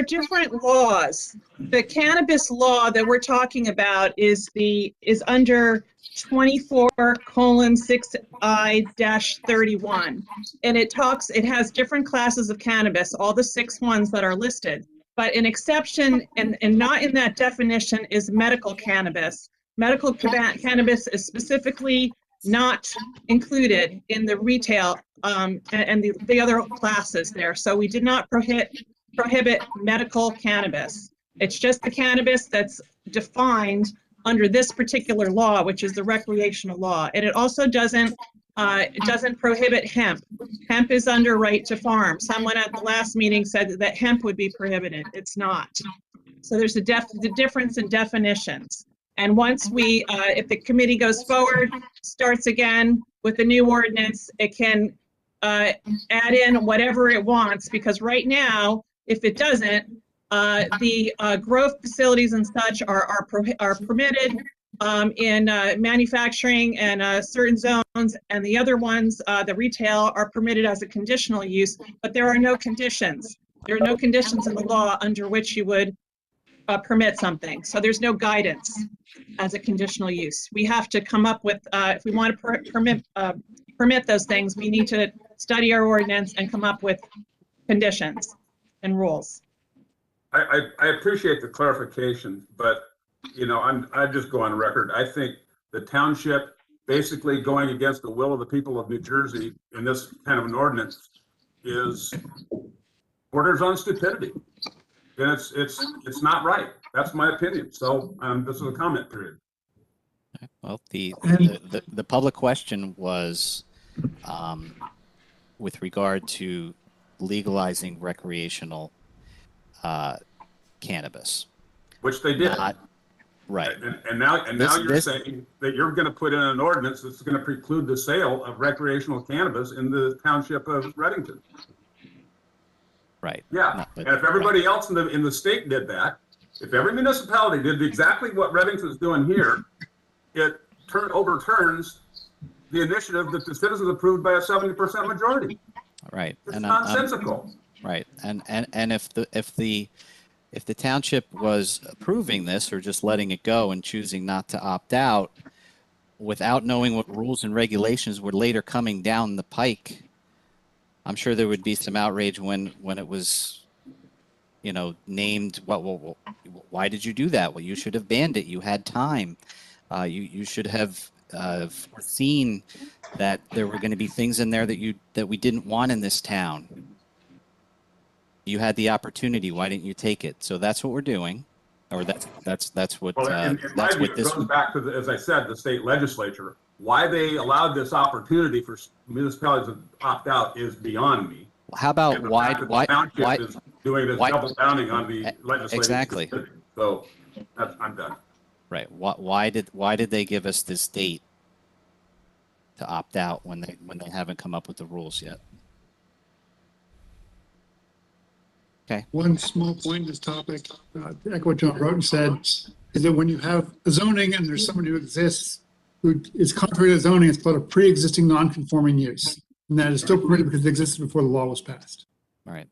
different laws. The cannabis law that we're talking about is under 24:6I-31, and it has different classes of cannabis, all the 6 ones that are listed. But an exception, and not in that definition, is medical cannabis. Medical cannabis is specifically not included in the retail and the other classes there. So we did not prohibit medical cannabis. It's just the cannabis that's defined under this particular law, which is the recreational law. And it also doesn't prohibit hemp. Hemp is under right to farm. Someone at the last meeting said that hemp would be prohibited. It's not. So there's the difference in definitions. And once if the committee goes forward, starts again with the new ordinance, it can add in whatever it wants, because right now, if it doesn't, the growth facilities and such are permitted in manufacturing and certain zones, and the other ones, the retail, are permitted as a conditional use, but there are no conditions. There are no conditions in the law under which you would permit something. So there's no guidance as a conditional use. We have to come up with, if we want to permit those things, we need to study our ordinance and come up with conditions and rules. I appreciate the clarification, but I just go on record. I think the township basically going against the will of the people of New Jersey in this kind of an ordinance borders on stupidity. And it's not right. That's my opinion. So this is a comment period. Well, the public question was with regard to legalizing recreational cannabis, which they did. Right. And now you're saying that you're going to put in an ordinance that's going to preclude the sale of recreational cannabis in the township of Readington. Right. Yeah. And if everybody else in the state did that, if every municipality did exactly what Readington's doing here, it overturns the initiative that the citizens approved by a 70% majority. Right. It's nonsensical. Right. And if the township was approving this or just letting it go and choosing not to opt out without knowing what rules and regulations were later coming down the pike, I'm sure there would be some outrage when it was, named. Well, why did you do that? Well, you should have banned it. You had time. You should have foreseen that there were going to be things in there that we didn't want in this town. You had the opportunity. Why didn't you take it? So that's what we're doing, or that's what Well, in my that's view, what it this. goes back to, as I said, the state legislature. Why they allowed this opportunity for municipalities to opt out is beyond me. How about And the fact that the township is doing this double downing on the legislative. Exactly. So I'm done. Right. Why did they give us this date to opt out when they haven't come up with the rules yet? Okay. One small point in this topic, to echo what John Roten said, is that when you have a zoning and there's someone who exists who is contrary to zoning, it's called a pre-existing non-conforming use. And that is still permitted because it existed before the law was passed. All right.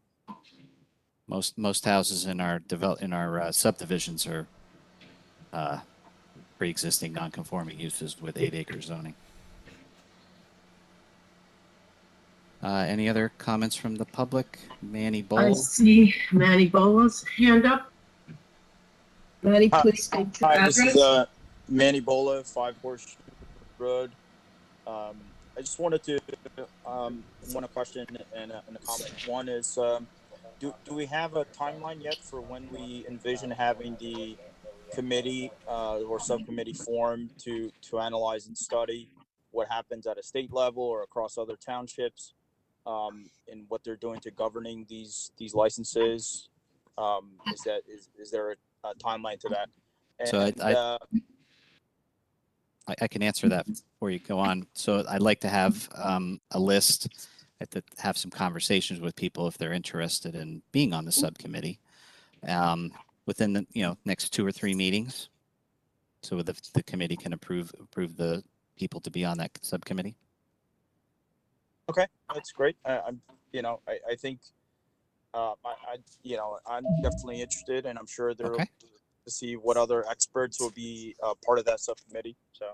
Most houses in our subdivisions are pre-existing non-conforming uses with 8-acre zoning. Any other comments from the public? Manny I Bowl. see Manny Bola's hand up. Manny, please state your Hi, this address. is Manny Bola, 5 Horseshoe Road. I just wanted to one a question and a comment. One is, do we have a timeline yet for when we envision having the committee or subcommittee formed to analyze and study what happens at a state level or across other townships, and what they're doing to governing these licenses? Is there a timeline to that? And, So I can answer that before you go on. So I'd like to have a list, have some conversations with people if they're interested in being on the subcommittee within the next 2 or 3 meetings, so the committee can approve the people to be on that subcommittee. Okay, that's great. I think I'm definitely interested, and I'm sure they're to see what other experts will be part of that subcommittee. So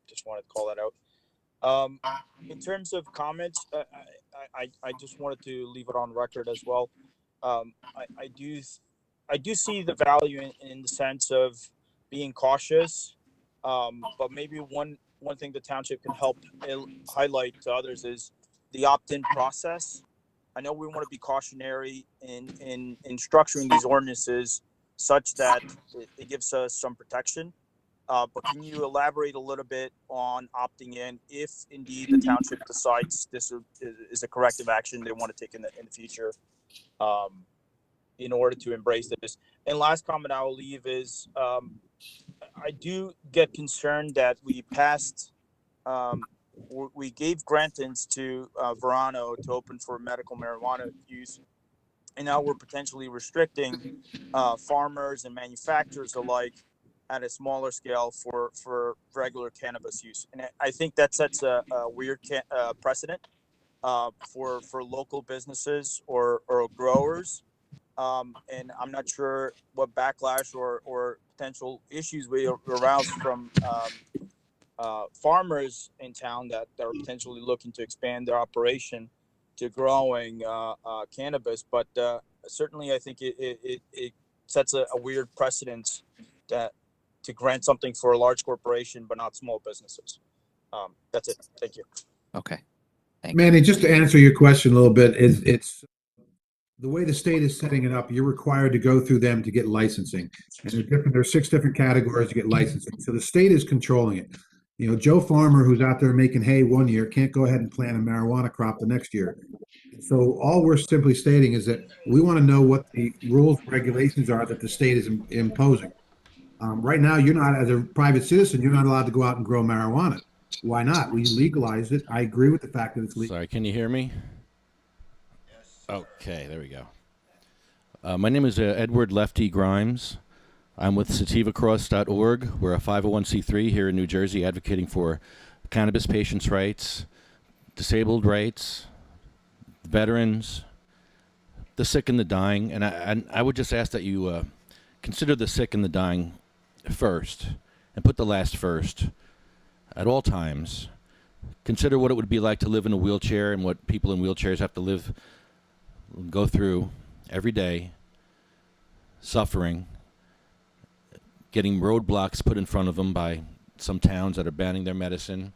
just wanted to call that out. In terms of comments, I just wanted to leave it on record as well. I do see the value in the sense of being cautious, but maybe one thing the township can help highlight to others is the opt-in process. I know we want to be cautionary in structuring these ordinances such that it gives us some protection. But can you elaborate a little bit on opting in if indeed the township decides this is a corrective action they want to take in the future in order to embrace this? And last comment I will leave is I do get concerned that we passed, we gave grantins to Verano to open for medical marijuana use, and now we're potentially restricting farmers and manufacturers alike at a smaller scale for regular cannabis use. And I think that sets a weird precedent for local businesses or growers. And I'm not sure what backlash or potential issues we arouse from farmers in town that are potentially looking to expand their operation to growing cannabis. But certainly I think it sets a weird precedent to grant something for a large corporation but not small businesses. That's it. Thank you. Okay. Manny, just to answer your question a little bit, it's the way the state is setting it up, you're required to go through them to get licensing. And there's 6 different categories to get licensing. So the state is controlling it. Joe Farmer, who's out there making hay one year, can't go ahead and plant a marijuana crop the next year. So all we're simply stating is that we want to know what the rules and regulations are that the state is imposing. Right now, you're not, as a private citizen, you're not allowed to go out and grow marijuana. Why not? We legalized it. I agree with the fact that it's legal. Sorry, can you hear me? Okay, there we go. My name is Edward Lefty Grimes. I'm with sativacross.org. We're a 501c3 here in New Jersey advocating for cannabis patients' rights, disabled rights, veterans, the sick and the dying. And I would just ask that you consider the sick and the dying first and put the last first at all times. Consider what it would be like to live in a wheelchair and what people in wheelchairs have to go through every day, suffering, getting roadblocks put in front of them by some towns that are banning their medicine.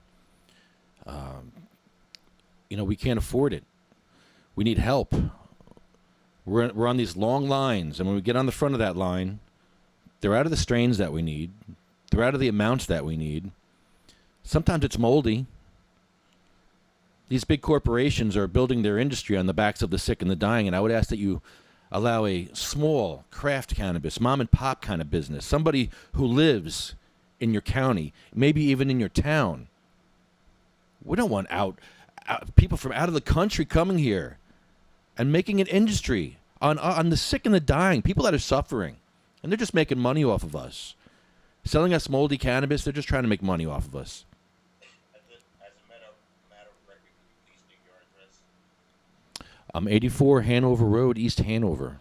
We can't afford it. We need help. We're on these long lines, and when we get on the front of that line, they're out of the strains that we need. They're out of the amounts that we need. Sometimes it's moldy. These big corporations are building their industry on the backs of the sick and the dying, and I would ask that you allow a small craft cannabis, mom and pop kind of business, somebody who lives in your county, maybe even in your town. We don't want people from out of the country coming here and making an industry on the sick and the dying, people that are suffering, and they're just making money off of us. Selling us moldy cannabis, they're just trying to make money off of us. 84 Hanover Road, East Hanover.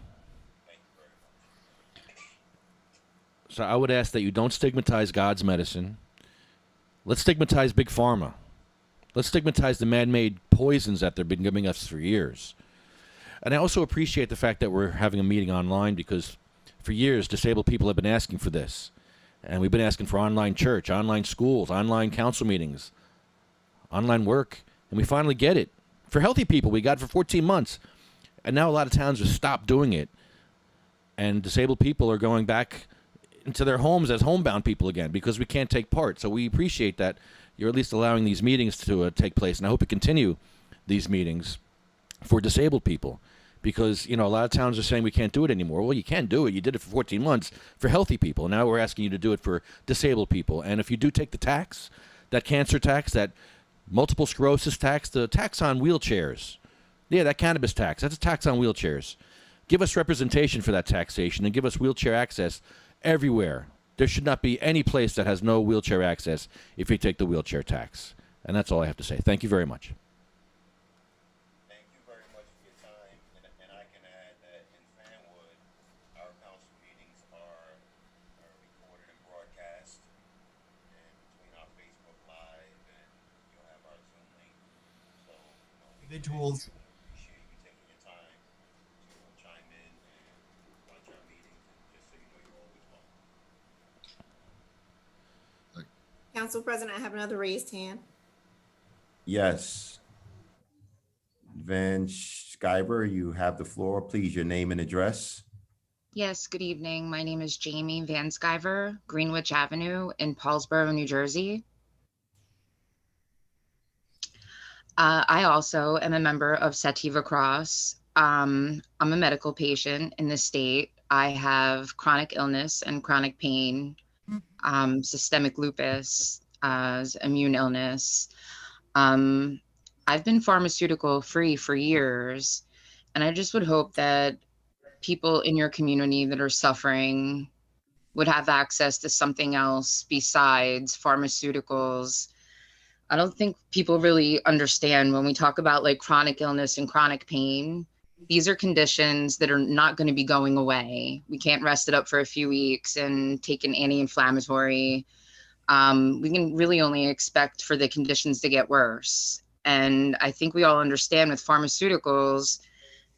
So I would ask that you don't stigmatize God's medicine. Let's stigmatize Big Pharma. Let's stigmatize the man-made poisons that they've been giving us for years. And I also appreciate the fact that we're having a meeting online, because for years disabled people have been asking for this. And we've been asking for online church, online schools, online council meetings, online work, and we finally get it. For healthy people, we got it for 14 months. And now a lot of towns have stopped doing it. And disabled people are going back into their homes as homebound people again because we can't take part. So we appreciate that you're at least allowing these meetings to take place. And I hope you continue these meetings for disabled people, because, you know, a lot of towns are saying we can't do it anymore. Well, you can do it. You did it for 14 months for healthy people. Now we're asking you to do it for disabled people. And if you do take the tax, that cancer tax, that multiple sclerosis tax, the tax on wheelchairs, yeah, that cannabis tax, that's a tax on wheelchairs. Give us representation for that taxation and give us wheelchair access everywhere. There should not be any place that has no wheelchair access if you take the wheelchair tax. And that's all I have to say. Thank you very much. Thank you very much for your time. And I can add that in Fanwood, our council meetings are recorded and broadcast. And between our Facebook Live and you'll have our Zoom link. So, Individuals. Appreciate you taking your time to chime in and watch our meetings. And just so you know, you're always welcome. Council President, I have another raised hand. Yes. Van Skyber, you have the floor. Please, your name and address. Yes, good evening. My name is Jamie Van Skyver, Greenwich Avenue in Paulsboro, New Jersey. I also am a member of Sativa Cross. I'm a medical patient in the state. I have chronic illness and chronic pain, systemic lupus, immune illness. I've been pharmaceutical free for years, and I just would hope that people in your community that are suffering would have access to something else besides pharmaceuticals. I don't think people really understand when we talk about like chronic illness and chronic pain. These are conditions that are not going to be going away. We can't rest it up for a few weeks and take an anti-inflammatory. We can really only expect for the conditions to get worse. And I think we all understand with pharmaceuticals,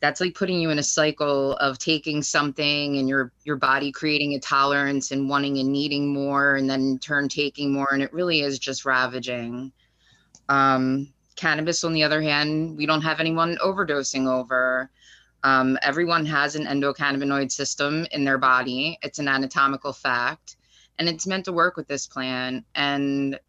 that's like putting you in a cycle of taking something and your body creating a tolerance and wanting and needing more, and then in turn taking more. And it really is just ravaging. Cannabis, on the other hand, we don't have anyone overdosing over. Everyone has an endocannabinoid system in their body. It's an anatomical fact, and it's meant to work with this plant. And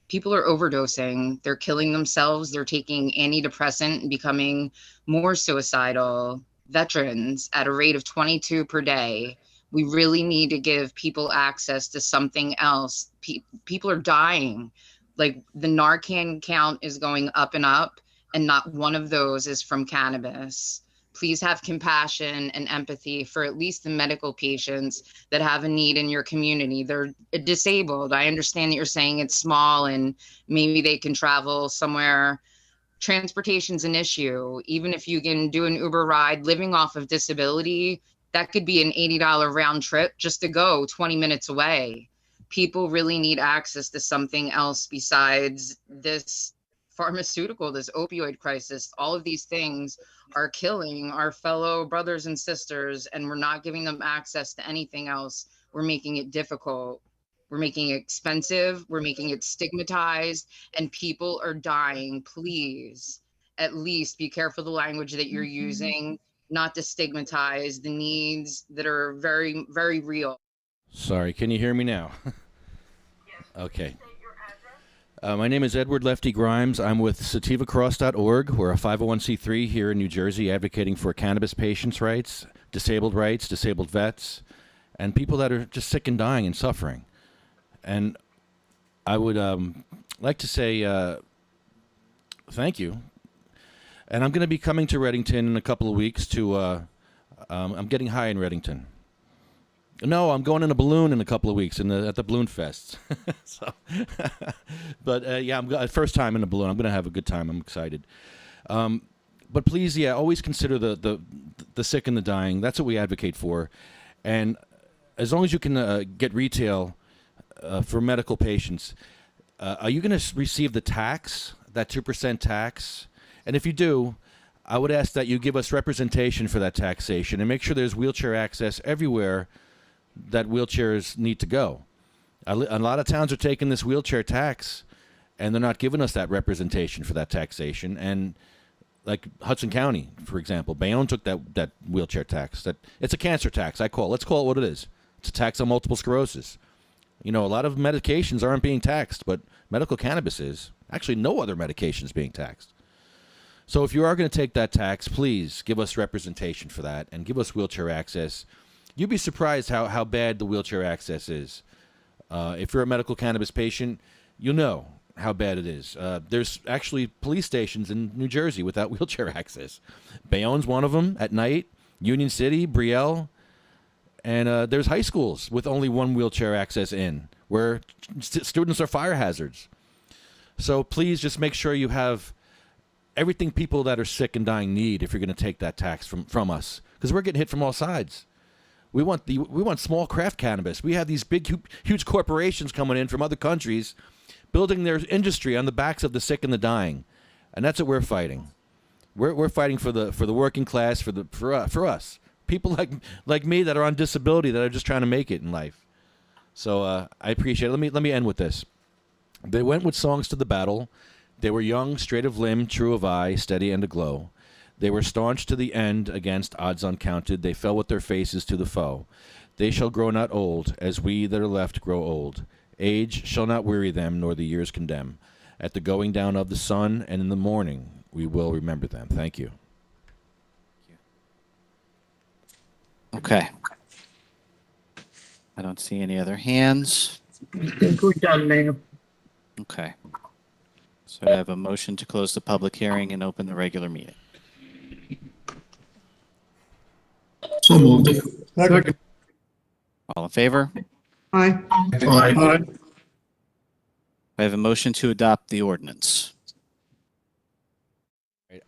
people are overdosing. They're killing themselves. They're taking antidepressant and becoming more suicidal. Veterans at a rate of 22 per day. We really need to give people access to something else. People are dying. Like the Narcan count is going up, and not one of those is from cannabis. Please have compassion and empathy for at least the medical patients that have a need in your community. They're disabled. I understand that you're saying it's small and maybe they can travel somewhere. Transportation's an issue. Even if you can do an Uber ride, living off of disability, that could be an $80 round trip just to go 20 minutes away. People really need access to something else besides this pharmaceutical, this opioid crisis. All of these things are killing our fellow brothers and sisters, and we're not giving them access to anything else. We're making it difficult. We're making it expensive. We're making it stigmatized, and people are dying. Please, at least be careful the language that you're using. not to stigmatize the needs that are very, very real. Sorry, can you hear me now? Okay. My name is Edward Lefty Grimes. I'm with sativacross.org. We're a 501c3 here in New Jersey advocating for cannabis patients' rights, disabled vets, and people that are just sick and dying and suffering. And I would like to say thank you. And I'm going to be coming to Readington in a couple of weeks to, I'm getting high in Readington. No, I'm going in a balloon in a couple of weeks at the Balloon Fest. So, but yeah, first time in a balloon. I'm going to have a good time. I'm excited. But please, yeah, always consider the sick and the dying. That's what we advocate for. And as long as you can get retail for medical patients, are you going to receive the tax, that 2% tax? And if you do, I would ask that you give us representation for that taxation and make sure there's wheelchair access everywhere that wheelchairs need to go. A lot of towns are taking this wheelchair tax, and they're not giving us that representation for that taxation. And like Hudson County, for example, Bayonne took that wheelchair tax. It's a cancer tax. Let's call it what it is. It's a tax on multiple sclerosis. You know, a lot of medications aren't being taxed, but medical cannabis is. Actually, no other medication is being taxed. So if you are going to take that tax, please give us representation for that and give us wheelchair access. You'd be surprised how bad the wheelchair access is. If you're a medical cannabis patient, you'll know how bad it is. There's actually police stations in New Jersey without wheelchair access. Bayonne's one of them at night, Union City, Brielle, and there's high schools with only one wheelchair access in, where students are fire hazards. So please just make sure you have everything people that are sick and dying need if you're going to take that tax from us, because we're getting hit from all sides. We want small craft cannabis. We have these big, huge corporations coming in from other countries, building their industry on the backs of the sick and the dying, and that's what we're fighting. We're fighting for the working class, for us, people like me that are on disability, that are just trying to make it in life. So I appreciate it. Let me end with this. They went with songs to the battle. They were young, straight of limb, true of eye, steady and aglow. They were staunch to the end against odds uncounted. They fell with their faces to the foe. They shall grow not old, as we that are left grow old. Age shall not weary them, nor the years condemn. At the going down of the sun and in the morning, we will remember them. Thank you. Okay. I don't see any other hands. I think we're done, Mayor. Okay. So I have a motion to close the public hearing and open the regular meeting. So moved. Second. All in favor? Aye. Aye. I have a motion to adopt the ordinance.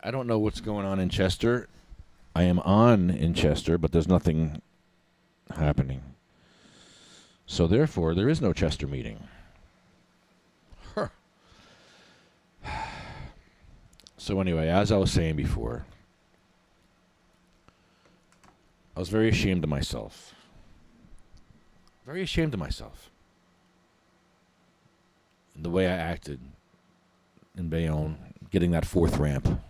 I don't know what's going on in Chester. I am on in Chester, but there's nothing happening. So therefore, there is no Chester meeting. Huh. So anyway, as I was saying before, I was very ashamed of myself. Very ashamed of myself. The way I acted in Bayonne, getting that fourth ramp.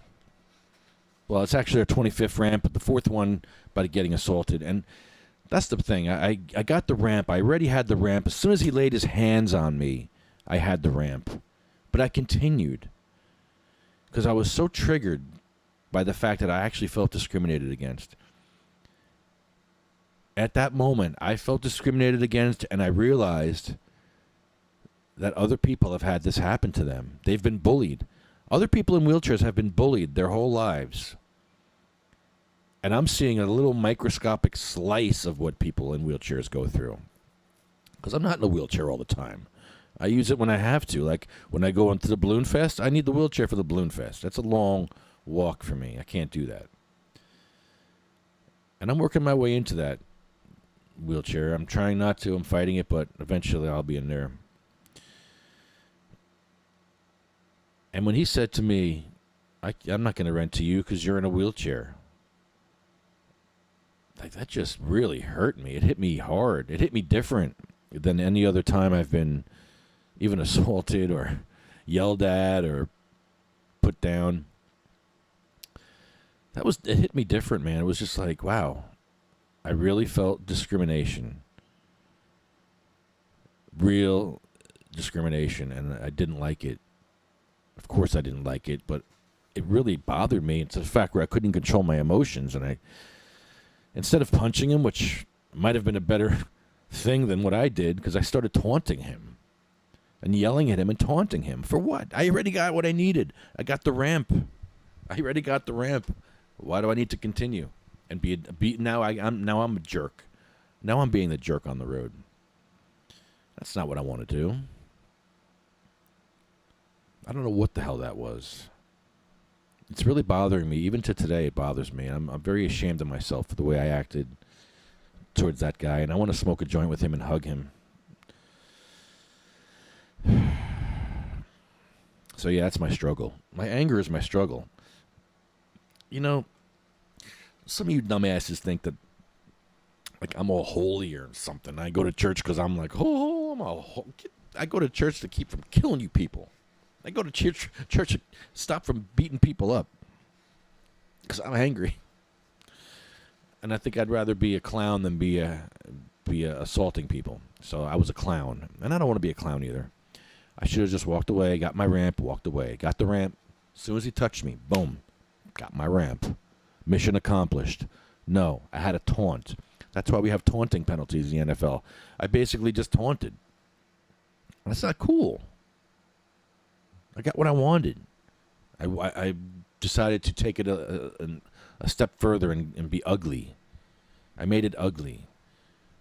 Well, it's actually our 25th ramp, but the fourth one by getting assaulted. And that's the thing. I got the ramp. I already had the ramp. As soon as he laid his hands on me, I had the ramp. But I continued because I was so triggered by the fact that I actually felt discriminated against. At that moment, I felt discriminated against, and I realized that other people have had this happen to them. They've been bullied. Other people in wheelchairs have been bullied their whole lives. And I'm seeing a little microscopic slice of what people in wheelchairs go through. Because I'm not in a wheelchair all the time. I use it when I have to. Like when I go into the Balloon Fest, I need the wheelchair for the Balloon Fest. That's a long walk for me. I can't do that. And I'm working my way into that wheelchair. I'm trying not to. I'm fighting it, but eventually I'll be in there. And when he said to me, I'm not going to rent to you because you're in a wheelchair. Like, that just really hurt me. It hit me hard. It hit me different than any other time I've been even assaulted or yelled at or put down. it hit me different, man. It was just like, wow, I really felt discrimination. Real discrimination, and I didn't like it. Of course I didn't like it, but it really bothered me. It's a fact where I couldn't control my emotions, and instead of punching him, which might have been a better thing than what I did, because I started taunting him and yelling at him and taunting him. For what? I already got what I needed. I got the ramp. I already got the ramp. Why do I need to continue and be now I'm a jerk. Now I'm being the jerk on the road. That's not what I want to do. I don't know what the hell that was. It's really bothering me. Even to today, it bothers me. I'm very ashamed of myself for the way I acted towards that guy, and I want to smoke a joint with him and hug him. So yeah, that's my struggle. My anger is my struggle. You know, some of you dumbasses think that like I'm all holy or something. I go to church because I'm like, I go to church to keep from killing you people. I go to church to stop from beating people up because I'm angry. And I think I'd rather be a clown than be assaulting people. So I was a clown, and I don't want to be a clown either. I should have just walked away, got my ramp, walked away. Got the ramp. As soon as he touched me, boom, got my ramp. Mission accomplished. No, I had a taunt. That's why we have taunting penalties in the NFL. I basically just taunted. That's not cool. I got what I wanted. I decided to take it a step further and be ugly. I made it ugly.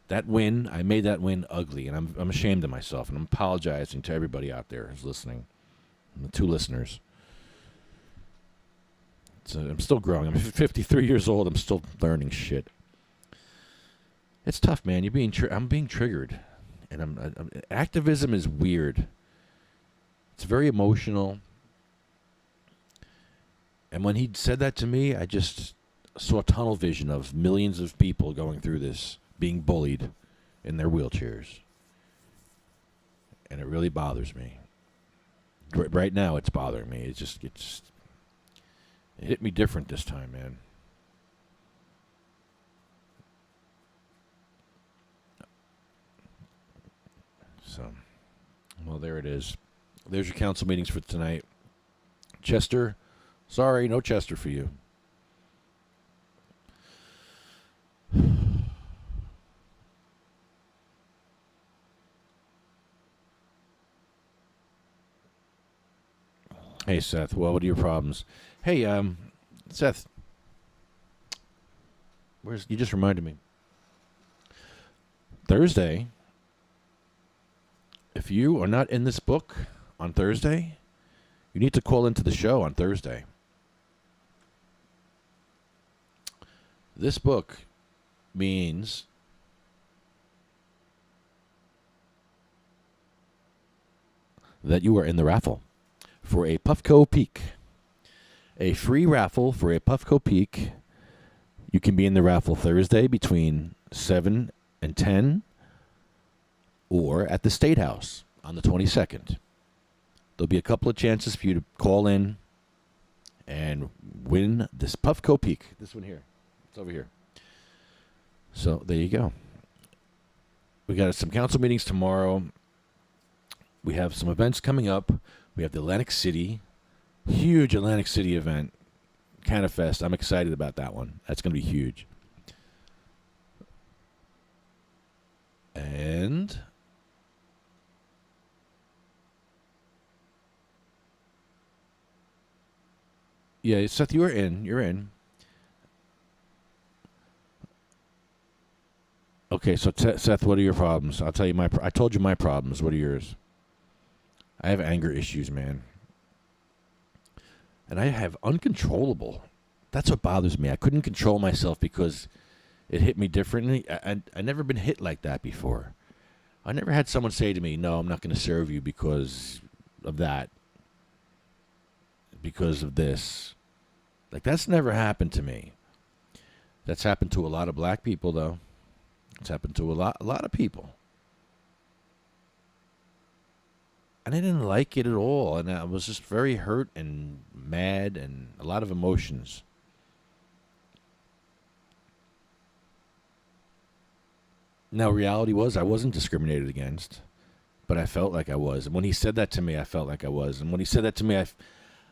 I made that win ugly, and I'm ashamed of myself, and I'm apologizing to everybody out there who's listening. The 2 listeners. So I'm still growing. I'm 53 years old. I'm still learning shit. It's tough, man. I'm being triggered, and activism is weird. It's very emotional. And when he said that to me, I just saw tunnel vision of millions of people going through this, being bullied in their wheelchairs. And it really bothers me. Right now, it's bothering me. It hit me different this time, man. So, well, there it is. There's your council meetings for tonight. Chester, sorry, no Chester for you. Hey, Seth, well, what are your problems? Hey, Seth, you just reminded me. Thursday, if you are not in this book on Thursday, you need to call into the show on Thursday. This book means that you are in the raffle for a Puffco Peak. A free raffle for a Puffco Peak. You can be in the raffle Thursday between 7 and 10 or at the State House on the 22nd. There'll be a couple of chances for you to call in and win this Puffco Peak. This one here. It's over here. So there you go. We got some council meetings tomorrow. We have some events coming up. We have the Atlantic City, huge Atlantic City event, CannaFest. I'm excited about that one. That's going to be huge. And yeah, Seth, you're in. You're in. Okay, so Seth, what are your problems? I'll tell you I told you my problems. What are yours? I have anger issues, man. And I have uncontrollable. That's what bothers me. I couldn't control myself because it hit me differently. I never been hit like that before. I never had someone say to me, no, I'm not going to serve you because of that. Because of this. Like, that's never happened to me. That's happened to a lot of black people, though. It's happened to a lot of people. And I didn't like it at all. And I was just very hurt and mad and a lot of emotions. Now, reality was I wasn't discriminated against, but I felt like I was. And when he said that to me, I felt like I was. And when he said that to me,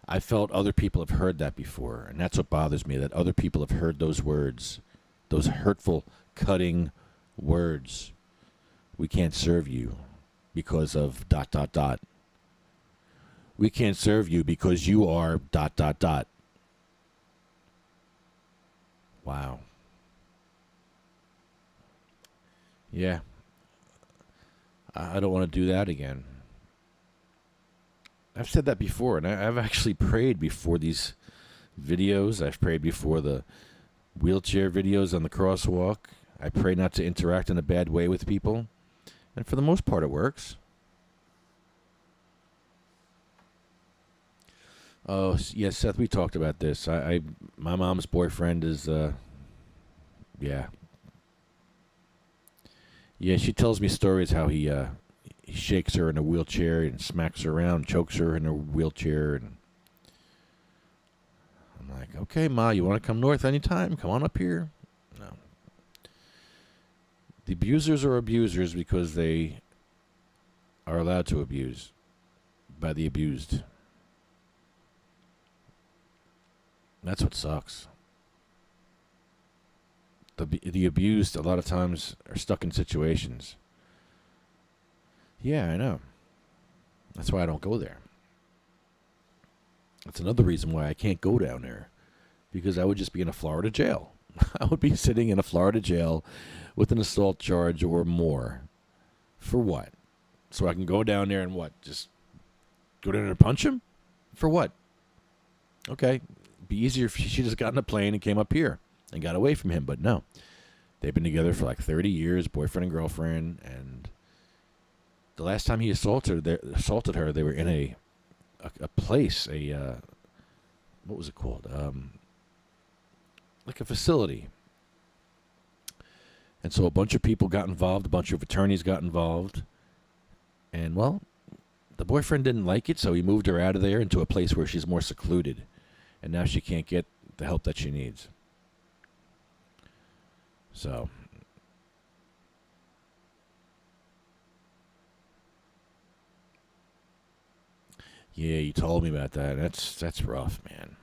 I felt other people have heard that before. And that's what bothers me, that other people have heard those words, those hurtful, cutting words. We can't serve you because of ... We can't serve you because you are ... Wow. Yeah. I don't want to do that again. I've said that before, and I've actually prayed before these videos. I've prayed before the wheelchair videos on the crosswalk. I pray not to interact in a bad way with people. And for the most part, it works. Oh, yes, Seth, we talked about this. My mom's boyfriend is, yeah. Yeah, she tells me stories how he shakes her in a wheelchair and smacks her around, chokes her in a wheelchair. And I'm like, okay, Ma, you want to come north anytime? Come on up here. No. The abusers are abusers because they are allowed to abuse by the abused. That's what sucks. The abused a lot of times are stuck in situations. Yeah, I know. That's why I don't go there. That's another reason why I can't go down there. Because I would just be in a Florida jail. I would be sitting in a Florida jail with an assault charge or more. For what? So I can go down there and what? Just go down there and punch him? For what? Okay. Be easier if she just got in a plane and came up here and got away from him, but no. They've been together for like 30 years, boyfriend and girlfriend, and the last time he assaulted her, they were in a place, what was it called? Like a facility. And so a bunch of people got involved, a bunch of attorneys got involved, and well, the boyfriend didn't like it, so he moved her out of there into a place where she's more secluded, and now she can't get the help that she needs. So, yeah, you told me about that. That's rough, man.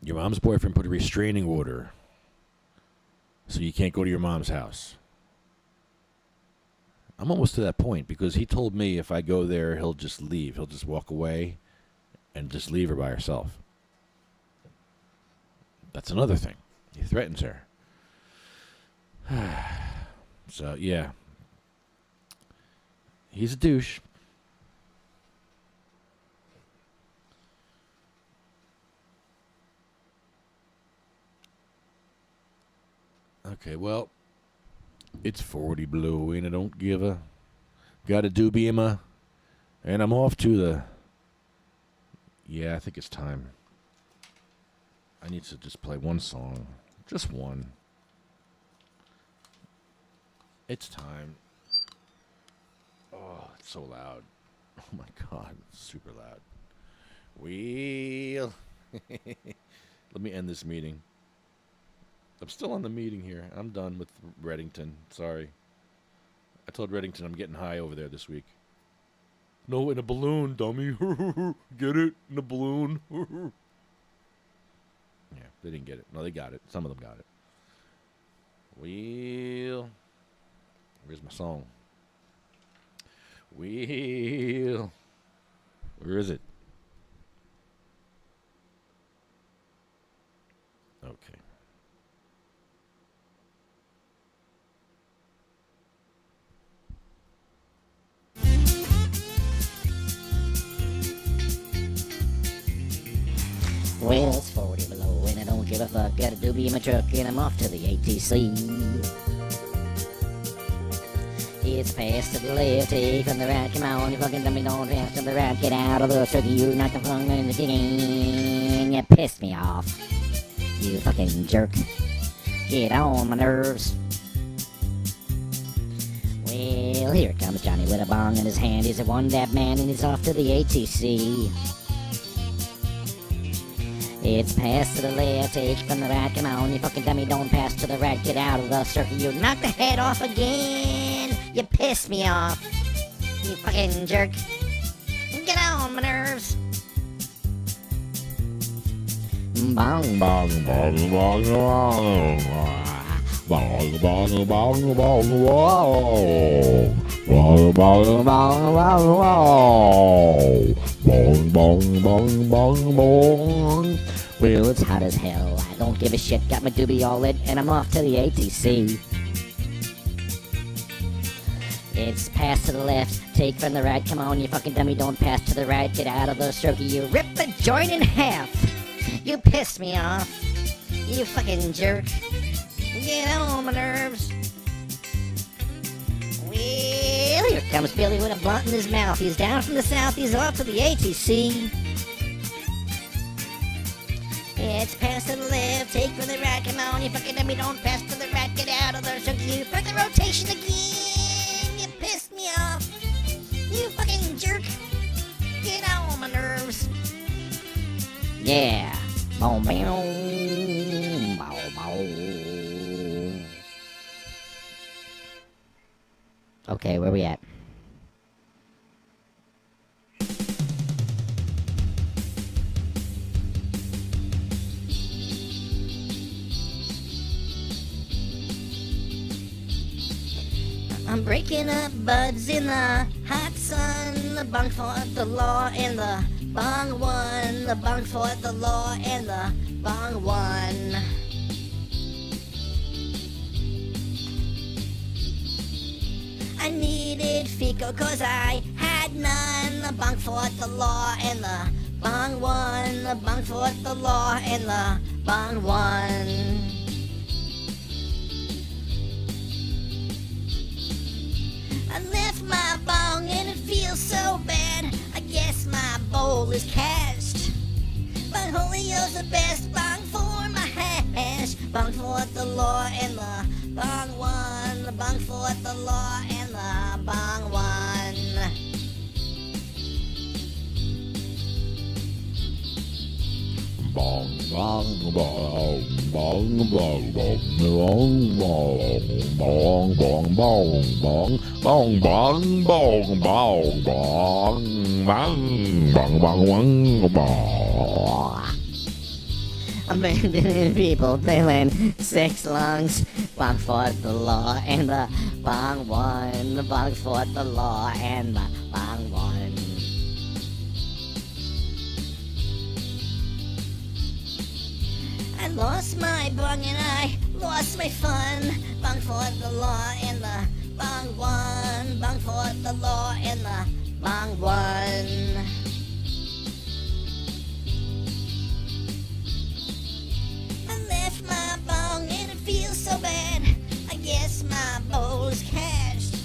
Your mom's boyfriend put a restraining order, so you can't go to your mom's house. I'm almost to that point because he told me if I go there, he'll just leave. He'll just walk away and just leave her by herself. That's another thing. He threatens her. So, yeah. He's a douche. Okay, well, it's 40 below and I don't give a. Gotta do Beamer. And I'm off to the. Yeah, I think it's time. I need to just play one song. Just one. It's time. Oh, it's so loud. Oh my God, it's super loud. Well, let me end this meeting. I'm still on the meeting here. I'm done with Readington. Sorry. I told Readington I'm getting high over there this week. No, in a balloon, dummy. Get it? In a balloon. Yeah, they didn't get it. No, they got it. Some of them got it. Well, where's my song? Well, where is it? Okay. Well, it's 40 below and I don't give a fuck. Got a doobie in my truck and I'm off to the ATC. It's fast to the left, take from the right. Come on, you fucking dummy, don't fast to the right. Get out of the circle, you knocked the phone in the game. You pissed me off, you fucking jerk. Get on my nerves. Well, here comes Johnny with a bong in his hand. He's a one-dab man and he's off to the ATC. It's pass to the left, take from the right. Come on, you fucking dummy, don't pass to the right. Get out of the circle. You knock the head off again. You piss me off. You fucking jerk. Get on my nerves. Bong, bong, bong, bong, bong. Bong, bong, bong, bong, bong. Bong, bong, bong, bong, bong. Bong, bong, bong, bong, bong. Well, it's hot as hell. I don't give a shit. Got my doobie all lit, and I'm off to the ATC. It's pass to the left, take from the right. Come on, you fucking dummy, don't pass to the right. Get out of the circle. You rip the joint in half. You piss me off. You fucking jerk. Get on my nerves. Well, here comes Billy with a blunt in his mouth. He's down from the south. He's off to the ATC. It's pass to the left, take from the right. Come on, you fucking dummy, don't pass to the right. Get out of the circle. You fuck the rotation again. You pissed me off. You fucking jerk. Get on my nerves. Yeah. Boom, boom, boom, boom. Okay, where we at? I'm breaking up buds in the hot sun, the bunk for the law and the bong one, the bunk for the law and the bong one. I needed Fico cause I had none, the bunk for the law and the bong one, the bunk for the law and the bong one. I left my bong and it feels so bad. I guess my bowl is cashed. But Julio's the best bong for my hash. Bong for the law and the bong one. The bong for the law and the bong one. Bong, bong, bong, bong, bong, bong, bong, bong, bong, bong, bong, bong, bong, bong, bong, bong, bong, bong, bong, bong. Abandoning people, feeling 6 lungs. Bong for the law and the bong one. The bong for the law and the bong one. I lost my bong and I lost my fun. Bong for the law and the bong one. Bong for the law and the bong one. I left my bong and it feels so bad. I guess my bowl is cashed.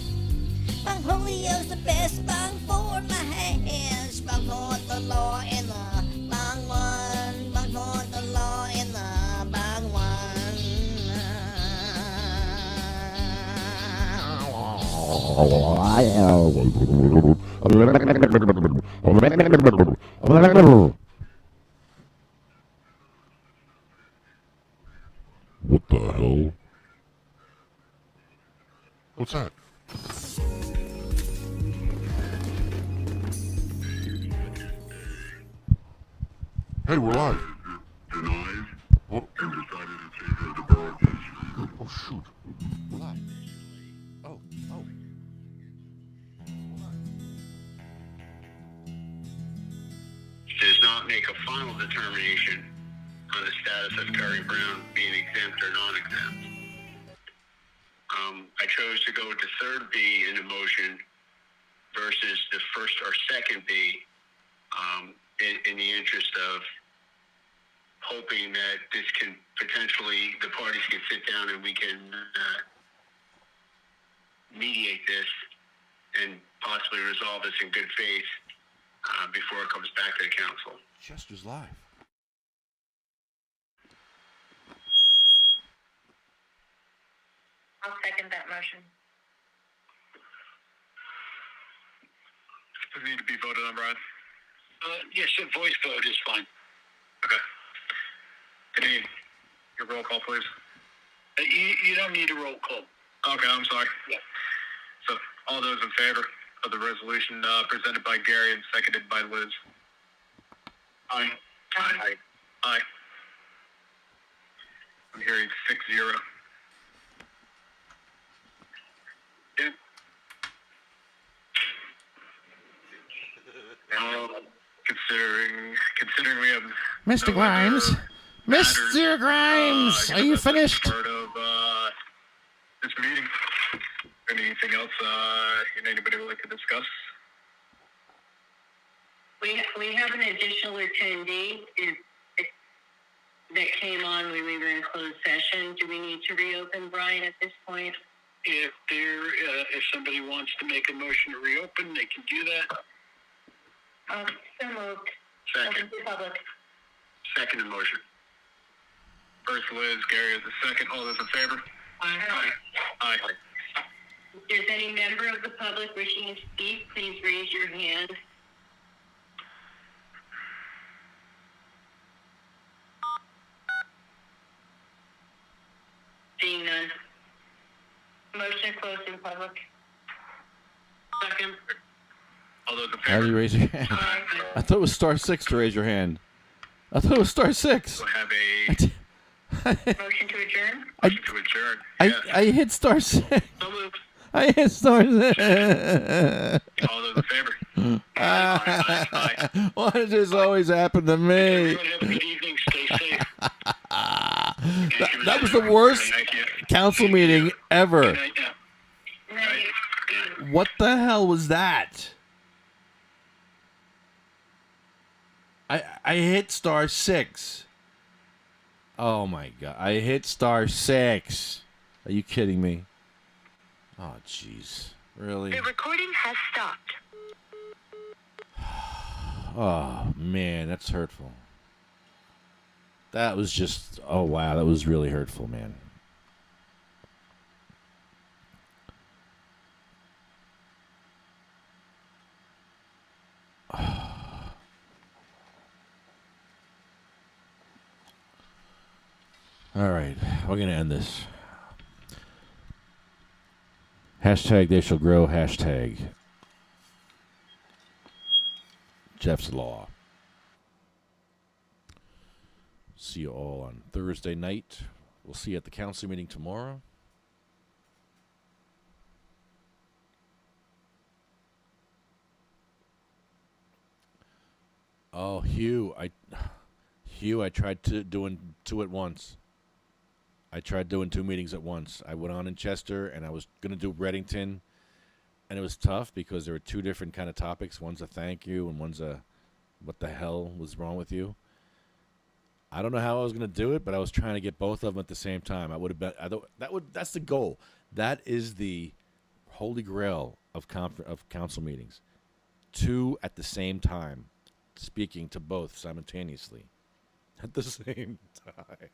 Bong Julio's the best bong for my hash. Bong for the law and the bong one. Bong for the law and the bong one. What the hell? What's that? Hey, we're live. Oh, oh shoot. We're live. Oh. Does not make a final determination on the status of Terry Brown being exempt or non-exempt. I chose to go with the third B in the motion versus the first or second B in the interest of hoping that this can potentially, the parties can sit down and we can mediate this and possibly resolve this in good faith before it comes back to the council. Chester's live. I'll second that motion. Does it need to be voted on, Brian? Yes, a voice vote is fine. Okay. Denise, your roll call, please. You don't need a roll call. Okay, I'm sorry. Yeah. So, all those in favor of the resolution presented by Gary and seconded by Liz? Aye. Aye. Aye. I'm hearing 6-0. Yeah. Considering we have Mr. no Grimes. other Mr. Grimes, are you finished? part of this meeting. Anything else anybody would like to discuss? We have an additional attendee that came on when we were in closed session. Do we need to reopen, Brian, at this point? If somebody wants to make a motion to reopen, they can do that. So moved. Second. Open to public. Second motion. First Liz, Gary is the second. All those in favor? Aye. Aye. If there's any member of the public wishing to speak, please raise your hand. Seeing none. Motion closed in public. Second. All those in How do you raise your hand? I thought it was star 6 to raise your hand. I thought it was star 6. We'll have a motion to adjourn. Motion to adjourn. I hit star 6. So moved. I hit star 6. All those in favor? Why does this always happen to me? Everyone have a good evening. Stay safe. That was the worst council meeting ever. What the hell was that? I hit star 6. Oh my god. I hit star 6. Are you kidding me? Oh jeez. Really? The recording has stopped. Oh man, that's hurtful. That was just, oh wow, that was really hurtful, man. All right, we're going to end this. Hashtag they shall grow, hashtag Jeff's Law. See you all on Thursday night. We'll see you at the council meeting tomorrow. Oh, Hugh, I tried doing 2 at once. I tried doing 2 meetings at once. I went on in Chester, and I was going to do Readington, and it was tough because there were 2 different kind of topics. One's a thank you, and one's a what the hell was wrong with you. I don't know how I was going to do it, but I was trying to get both of them at the same time. I would have been that's the goal. That is the holy grail of council meetings. 2 at the same time, speaking to both simultaneously at the same time.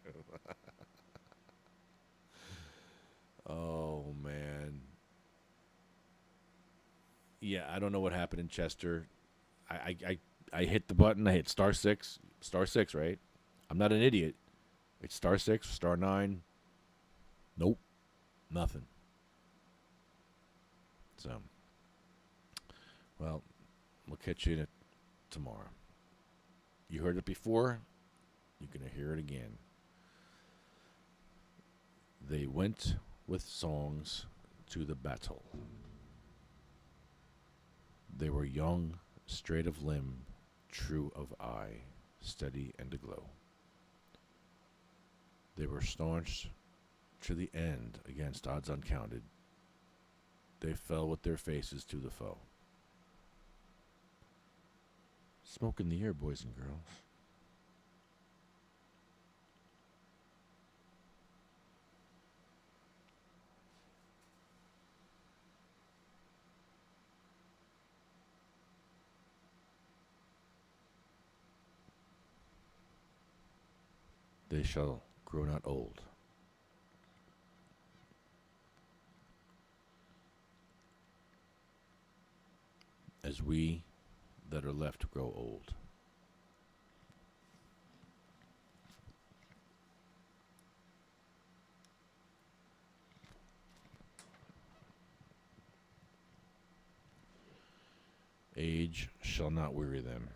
Oh man. Yeah, I don't know what happened in Chester. I hit the button. I hit star 6. Star 6, right? I'm not an idiot. It's star 6, star 9. Nope. Nothing. So, well, we'll catch you tomorrow. You heard it before. You're going to hear it again. They went with songs to the battle. They were young, straight of limb, true of eye, steady and aglow. They were staunch to the end against odds uncounted. They fell with their faces to the foe. Smoke in the air, boys and girls. They shall grow not old. As we that are left grow old. Age shall not weary them.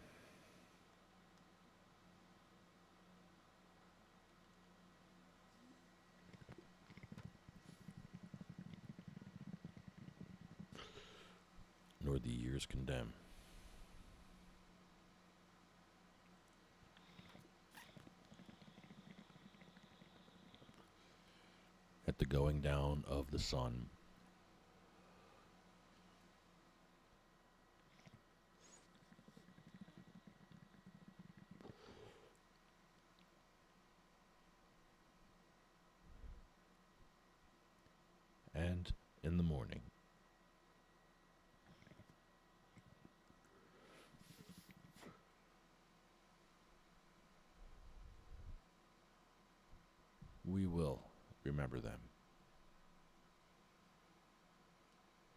Nor the years condemn. At the going down of the sun, and in the morning. We will remember them.